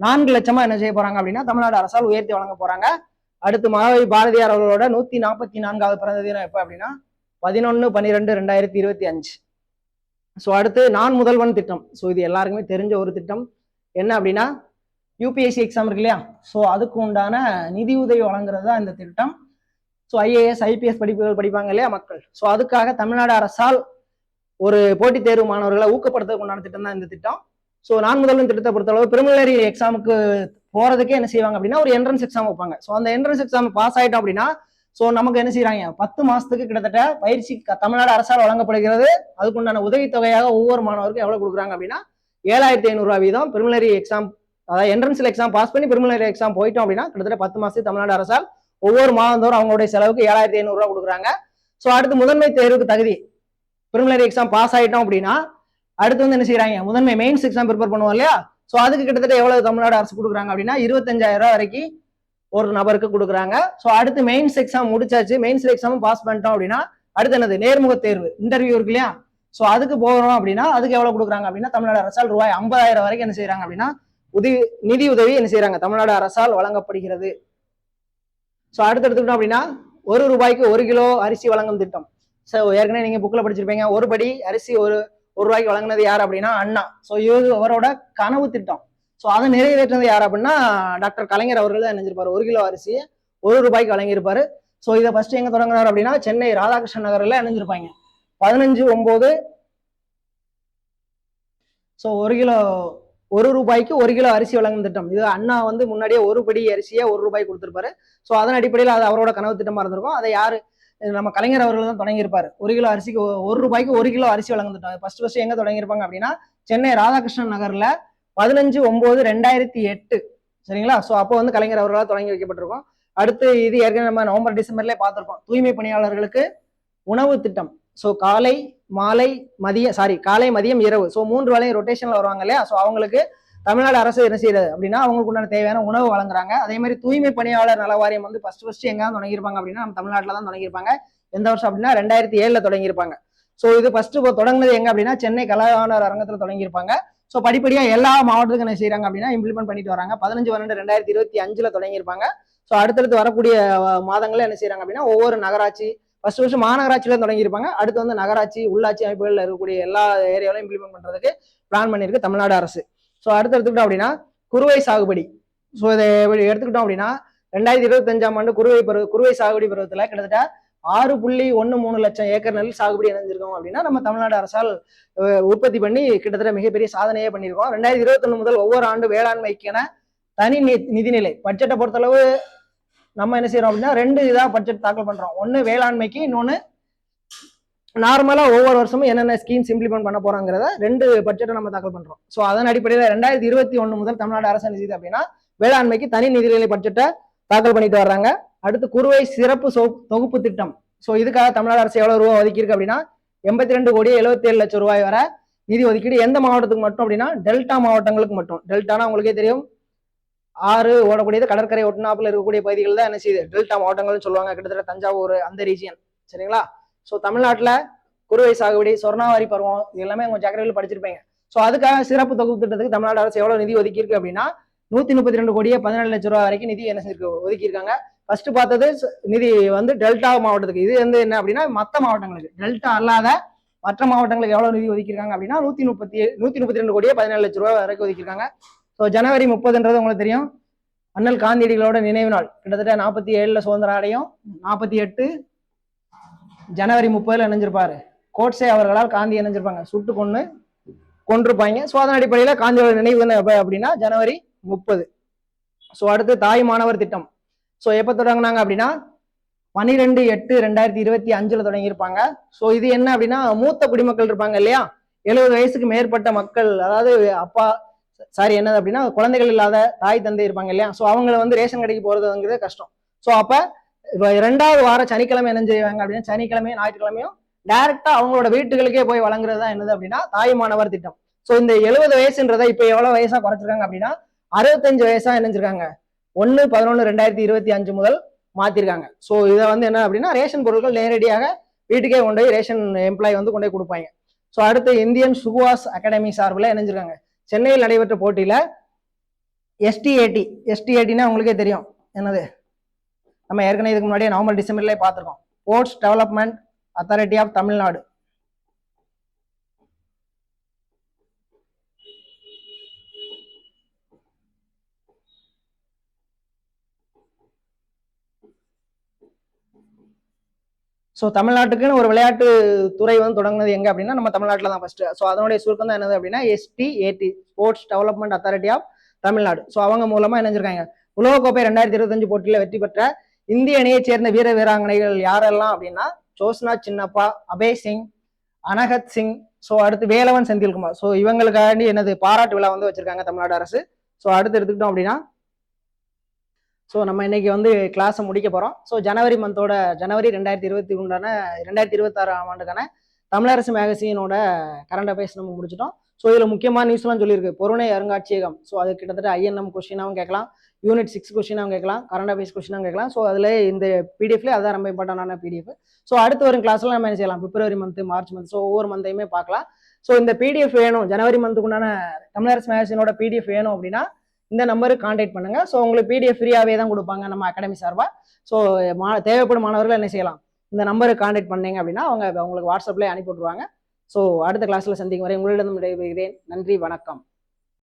4 லட்சமா என்ன செய்ய போறாங்க அப்படின்னா தமிழ்நாடு அரசால் உயர்த்தி வழங்க போறாங்க. அடுத்து மகாகவி பாரதியார் அவர்களோட 144வது பிறந்த தினம் எப்ப அப்படின்னா 11/12/2025. ஸோ அடுத்து நான் முதல்வன் திட்டம், ஸோ இது எல்லாருக்குமே தெரிஞ்ச ஒரு திட்டம். என்ன அப்படின்னா யூபிஎஸ்சி எக்ஸாம் இருக்கு இல்லையா, ஸோ அதுக்கு உண்டான நிதி உதவி வழங்குறது தான் இந்த திட்டம். ஸோ ஐஏஎஸ் ஐபிஎஸ் படிப்புகள் படிப்பாங்க இல்லையா மக்கள், ஸோ அதுக்காக தமிழ்நாடு அரசால் ஒரு போட்டித் தேர்வு மாணவர்களை ஊக்கப்படுத்துறதுக்கு உண்டான திட்டம் தான் இந்த திட்டம். ஸோ நான் முதல்வன் திட்டத்தை பொறுத்தளவு பிரிமினரி எக்ஸாமுக்கு போறதுக்கே என்ன செய்வாங்க அப்படின்னா ஒரு என்ட்ரன்ஸ் எக்ஸாம் வைப்பாங்க. ஸோ அந்த என்ட்ரன்ஸ் எக்ஸாம் பாஸ் ஆயிட்டோம் அப்படின்னா ஸோ நமக்கு என்ன செய்யறாங்க 10 மாசத்துக்கு கிட்டத்தட்ட பயிற்சி தமிழ்நாடு அரசால் வழங்கப்படுகிறது. அதுக்குண்டான உதவித்தொகையாக ஒவ்வொரு மாணவருக்கும் எவ்வளவு கொடுக்குறாங்க அப்படின்னா 7,500 ரூபாய் வீதம். பிரிமினரி எக்ஸாம் அதாவது என்ட்ரன்ஸ்ல எக்ஸாம் பாஸ் பண்ணி பிரிமினரி எக்ஸாம் போயிட்டோம் அப்படின்னா கிட்டத்தட்ட 10 மாசத்துக்கு தமிழ்நாடு அரசால் ஒவ்வொரு மாதந்தோறும் அவங்களுடைய செலவுக்கு 7,500 ரூபாய் கொடுக்குறாங்க. ஸோ அடுத்து முதன்மை தேர்வுக்கு தகுதி, பிரிமினரி எக்ஸாம் பாஸ் ஆயிட்டோம் அப்படின்னா அடுத்து வந்து என்ன செய்யறாங்க முதன்மை மெயின்ஸ் எக்ஸாம் ப்ரிப்பேர் பண்ணுவோம் இல்லையா, ஸோ அதுக்கு கிட்டத்தட்ட எவ்வளவு தமிழ்நாடு அரசு கொடுக்குறாங்க அப்படின்னா 25,000 ரூபாய் வரைக்கும் ஒரு நபருக்கு கொடுக்குறாங்க. ஸோ அடுத்து மெயின்ஸ் எக்ஸாம் முடிச்சாச்சு, மெயின்ஸ் எக்ஸாமும் பாஸ் பண்ணிட்டோம் அப்படின்னா அடுத்து என்னது நேர்முக தேர்வு இன்டர்வியூ இருக்கு இல்லையா, ஸோ அதுக்கு போகிறோம் அப்படின்னா அதுக்கு எவ்வளவு கொடுக்குறாங்க அப்படின்னா தமிழ்நாடு அரசால் ரூபாய் 50,000 வரைக்கும் என்ன செய்யறாங்க அப்படின்னா நிதி உதவி என்ன செய்யறாங்க தமிழ்நாடு அரசால் வழங்கப்படுகிறது. ஸோ அடுத்து எடுத்துக்கிட்டோம் அப்படின்னா 1 ரூபாய்க்கு 1 கிலோ அரிசி வழங்கும் திட்டம். ஸோ ஏற்கனவே நீங்க புக்ல படிச்சிருப்பீங்க, ஒரு படி அரிசி ஒரு ரூபாய்க்கு வழங்கினது யார் அப்படின்னா அண்ணா. ஸோ இது அவரோட கனவு திட்டம். ஸோ அதை நிறைவேற்றினது யார் அப்படின்னா டாக்டர் கலைஞர் அவர்கள் தான் நினைஞ்சிருப்பாரு. 1 கிலோ அரிசியை 1 ரூபாய்க்கு வழங்கியிருப்பாரு. ஸோ இதை ஃபர்ஸ்ட் எங்க தொடங்குறாரு அப்படின்னா சென்னை ராதாகிருஷ்ணன் நகர்ல இணைஞ்சிருப்பாங்க 15/9. ஸோ 1 ரூபாய்க்கு 1 கிலோ அரிசி வழங்கும் திட்டம், இது அண்ணா வந்து முன்னாடியே ஒரு படி அரிசியை 1 ரூபாய்க்கு கொடுத்திருப்பாரு. ஸோ அதன் அடிப்படையில் அது அவரோட கனவு திட்டமா இருந்திருக்கும். அதை யாரு நம்ம கலைஞர் அவர்கள் தான் தொடங்கியிருப்பாரு. 1 கிலோ அரிசிக்கு 1 ரூபாய்க்கு 1 கிலோ அரிசி வழங்கும் திட்டம் ஃபர்ஸ்ட் எங்க தொடங்கியிருப்பாங்க அப்படின்னா சென்னை ராதாகிருஷ்ணன் நகர்ல 15/9/2008. சரிங்களா, ஸோ அப்போ வந்து கலைஞர் அவர்களால் தொடங்கி வைக்கப்பட்டிருக்கும். அடுத்து இது ஏற்கனவே நம்ம நவம்பர் டிசம்பர்லேயே பார்த்திருக்கோம், தூய்மை பணியாளர்களுக்கு உணவு திட்டம். ஸோ காலை மதியம் இரவு, ஸோ 3 வேளையும் ரொட்டேஷன்ல வருவாங்க இல்லையா, ஸோ அவங்களுக்கு தமிழ்நாடு அரசு என்ன செய்யறது அப்படின்னா அவங்களுக்கு உண்டான தேவையான உணவு வழங்குறாங்க. அதே மாதிரி தூய்மை பணியாளர் நல வாரியம் வந்து ஃபர்ஸ்ட் எங்க தொடங்கியிருப்பாங்க அப்படின்னா நம்ம தமிழ்நாட்டில் தான் தொடங்கியிருப்பாங்க. எந்த வருஷம் அப்படின்னா 2007 தொடங்கியிருப்பாங்க. ஸோ இது ஃபர்ஸ்ட் தொடங்கினது எங்க அப்படின்னா சென்னை கலாவாணர் அரங்கத்தில் தொடங்கியிருப்பாங்க. ஸோ படிப்படியா எல்லா மாவட்டத்துக்கும் என்ன செய்யறாங்க அப்படின்னா இம்ப்ளிமெண்ட் பண்ணிட்டு வராங்க. 15/12/2025 தொடங்கியிருப்பாங்க. ஸோ அடுத்தடுத்து வரக்கூடிய மாதங்களில் என்ன செய்யறாங்க அப்படின்னா ஒவ்வொரு நகராட்சி ஃபர்ஸ்ட் மாநகராட்சியில தொடங்கியிருப்பாங்க. அடுத்து வந்து நகராட்சி உள்ளாட்சி அமைப்புகளில் இருக்கக்கூடிய எல்லா ஏரியாவிலும் இம்ப்ளிமெண்ட் பண்றதுக்கு பிளான் பண்ணியிருக்கு தமிழ்நாடு அரசு. ஸோ அடுத்து எடுத்துக்கிட்டோம் அப்படின்னா குறுவை சாகுபடி. ஸோ இதை எடுத்துக்கிட்டோம் அப்படின்னா 2025ஆம் ஆண்டு குறுவை சாகுபடி பருவத்தில் கிட்டத்தட்ட 6.13 லட்சம் ஏக்கர் நெல் சாகுபடி இணைஞ்சிருக்கோம் அப்படின்னா நம்ம தமிழ்நாடு அரசால் உற்பத்தி பண்ணி கிட்டத்தட்ட மிகப்பெரிய சாதனையே பண்ணியிருக்கோம். 2021 முதல் ஒவ்வொரு ஆண்டு வேளாண்மைக்கான தனி நிதிநிலை பட்ஜெட்டை பொறுத்தளவு நம்ம என்ன செய்யறோம் அப்படின்னா 2 இதாக பட்ஜெட் தாக்கல் பண்றோம். ஒன்று வேளாண்மைக்கு, இன்னொன்று நார்மலா ஒவ்வொரு வருஷமும் என்னென்ன ஸ்கீம்ஸ் இம்ப்ளிமெண்ட் பண்ண போறாங்கிறத 2 பட்ஜெட்டை நம்ம தாக்கல் பண்றோம். ஸோ அதன் அடிப்படையில் 2021 முதல் தமிழ்நாடு அரசு என்ன செய்யுது அப்படின்னா வேளாண்மைக்கு தனி நிதிநிலை பட்ஜெட்டை தாக்கல் பண்ணிட்டு வர்றாங்க. அடுத்து குறுவை சிறப்பு தொகுப்பு திட்டம். ஸோ இதுக்காக தமிழ்நாடு அரசு எவ்வளவு ரூபாய் ஒதுக்கியிருக்கு அப்படின்னா 82,77,00,000 ரூபாய் வரை நிதி ஒதுக்கீடு. எந்த மாவட்டத்துக்கு மட்டும் அப்படின்னா டெல்டா மாவட்டங்களுக்கு மட்டும். டெல்டானா உங்களுக்கே தெரியும், ஆறு ஓடக்கூடியது, கடற்கரை ஒட்டுநாப்பில் இருக்கக்கூடிய பகுதிகள் தான் என்ன செய்யுது டெல்டா மாவட்டங்கள்னு சொல்லுவாங்க. கிட்டத்தட்ட தஞ்சாவூர் அந்த ரீஜியன். சரிங்களா, ஸோ தமிழ்நாட்டில் குறுவை சாகுபடி, சொர்ணாவாரி பருவம், இது எல்லாமே உங்க ஜாக்கிரதையில் படிச்சிருப்பீங்க. ஸோ அதுக்காக சிறப்பு தொகுப்பு திட்டத்துக்கு தமிழ்நாடு அரசு எவ்வளவு நிதி ஒதுக்கியிருக்கு அப்படின்னா 132,17,00,000 ரூபாய் வரைக்கும் நிதி என்ன செஞ்சிருக்கு ஒதுக்கியிருக்காங்க. ஃபர்ஸ்ட் பார்த்தது நிதி வந்து டெல்டா மாவட்டத்துக்கு. இது வந்து என்ன அப்படின்னா மற்ற மாவட்டங்களுக்கு, டெல்டா அல்லாத மற்ற மாவட்டங்களுக்கு எவ்வளவு நிதி ஒதுக்கியிருக்காங்க அப்படின்னா 132 கோடியே 17 லட்சம் ரூபாய் வரைக்கும் ஒதுக்கியிருக்காங்க. ஸோ ஜனவரி 30ன்றது உங்களுக்கு தெரியும், அண்ணல் காந்தியடிகளோட நினைவு நாள். கிட்டத்தட்ட 47ல சுதந்திரம் அடையும், 48 ஜனவரி 30ல இணைஞ்சிருப்பாரு. கோட்ஸே அவர்களால் காந்தி இணைஞ்சிருப்பாங்க, சுட்டு கொண்டிருப்பாங்க. ஸோ அதன் அடிப்படையில் காந்தியோட நினைவு அப்படின்னா ஜனவரி 30. ஸோ அடுத்து தாய் மாணவர் திட்டம். ஸோ எப்போ தொடங்கினாங்க அப்படின்னா 12/8/2025 தொடங்கியிருப்பாங்க. ஸோ இது என்ன அப்படின்னா மூத்த குடிமக்கள் இருப்பாங்க இல்லையா, 70 வயசுக்கு மேற்பட்ட மக்கள், அதாவது என்னது அப்படின்னா குழந்தைகள் இல்லாத தாய் தந்தை இருப்பாங்க இல்லையா, ஸோ அவங்களை வந்து ரேஷன் கடைக்கு போறதுங்கிறது கஷ்டம். ஸோ அப்ப இப்போ 2வது வாரம் சனிக்கிழமை என்ன செய்வாங்க அப்படின்னா, சனிக்கிழமையும் ஞாயிற்றுக்கிழமையும் டைரக்டா அவங்களோட வீட்டுகளுக்கே போய் வழங்குறது தான் என்னது அப்படின்னா தாய் மாணவர் திட்டம். ஸோ இந்த 70 வயசுன்றதை இப்ப எவ்வளவு வயசா குறைச்சிருக்காங்க அப்படின்னா 65 வயசா இணைஞ்சிருக்காங்க. 1/11/2025 முதல் மாத்திருக்காங்க. ஸோ இதை வந்து என்ன அப்படின்னா ரேஷன் பொருட்கள் நேரடியாக வீட்டுக்கே கொண்டு போய் ரேஷன் எம்ப்ளாய் வந்து கொண்டு போய் கொடுப்பாங்க. ஸோ அடுத்து இந்தியன் சுகுவாஸ் அகாடமி சார்பில் இணைஞ்சிருக்காங்க. சென்னையில் நடைபெற்ற போட்டியில எஸ்டிஏடினா உங்களுக்கே தெரியும் என்னது, நம்ம ஏற்கனவே இதுக்கு முன்னாடியே நவம்பர் டிசம்பர்லேயே பார்த்துருக்கோம், sports development authority of Tamil Nadu. So தமிழ்நாட்டுக்குன்னு ஒரு விளையாட்டு துறை வந்து தொடங்கினது எங்க அப்படின்னா நம்ம தமிழ்நாட்டில் தான் ஃபர்ஸ்ட். ஸோ அதனுடைய சுருக்கம் தான் என்னது அப்படின்னா STAT, Sports development authority of Tamil Nadu. So அவங்க மூலமா இணைஞ்சிருக்காங்க. உலகக்கோப்பை 2025 போட்டியில வெற்றி பெற்ற இந்திய அணியை சேர்ந்த வீர வீராங்கனைகள் யாரெல்லாம் அப்படின்னா ஜோஸ்னா சின்னப்பா, அபய் சிங், அனகத் சிங், ஸோ அடுத்து வேலவன் செந்தில்குமார். ஸோ இவங்களுக்காண்டி என்னது பாராட்டு விழா வந்து வச்சிருக்காங்க தமிழ்நாடு அரசு. ஸோ அடுத்து எடுத்துக்கிட்டோம் அப்படின்னா ஸோ நம்ம இன்னைக்கு வந்து கிளாஸை முடிக்க போகிறோம். ஸோ ஜனவரி 2026 ஆண்டுக்கான தமிழரசு மேகசினோட கரண்ட் அஃபேர்ஸ் நம்ம முடிச்சிட்டோம். ஸோ இதில் முக்கியமான நியூஸ்லாம் சொல்லியிருக்கு. பொருணை அருங்காட்சியகம், ஸோ அது கிட்டத்தட்ட INM கொஸ்டினாகவும் கேட்கலாம், யூனிட் 6 கொஸ்டினாகவும் கேட்கலாம், கரண்ட் அஃபேர்ஸ் கொஸ்டினாகவும் கேட்கலாம். ஸோ அதில் இந்த பிடிஎஃப்ல அதான் ரொம்ப இம்பார்ட்டன்டான பிடிஎஃப். ஸோ அடுத்து வரும் கிளாஸ்ல நம்ம என்ன செய்யலாம், பிப்ரவரி மந்த், மார்ச் மந்த், ஸோ ஒவ்வொரு மந்தையுமே பார்க்கலாம். ஸோ இந்த பிடிஎஃப் வேணும், ஜனவரி மந்த்துக்குண்டான தமிழரசு மேகசினோட பிடிஎஃப் வேணும் அப்படின்னா இந்த நம்பருக்கு கான்டாக்ட் பண்ணுங்க. ஸோ உங்களுக்கு பிடிஎஃப் ஃப்ரீயாகவே தான் கொடுப்பாங்க நம்ம அகாடமி சார்பாக. ஸோ தேவைப்படும் மாணவர்கள் என்ன செய்யலாம், இந்த நம்பருக்கு கான்டாக்ட் பண்ணீங்க அப்படின்னா அவங்க உங்களுக்கு வாட்ஸ்அப்லேயே அனுப்பி விட்ருவாங்க. ஸோ அடுத்த கிளாஸில் சந்திக்கும் வரை உங்களிடம் விடைபெறுகிறேன். நன்றி, வணக்கம்.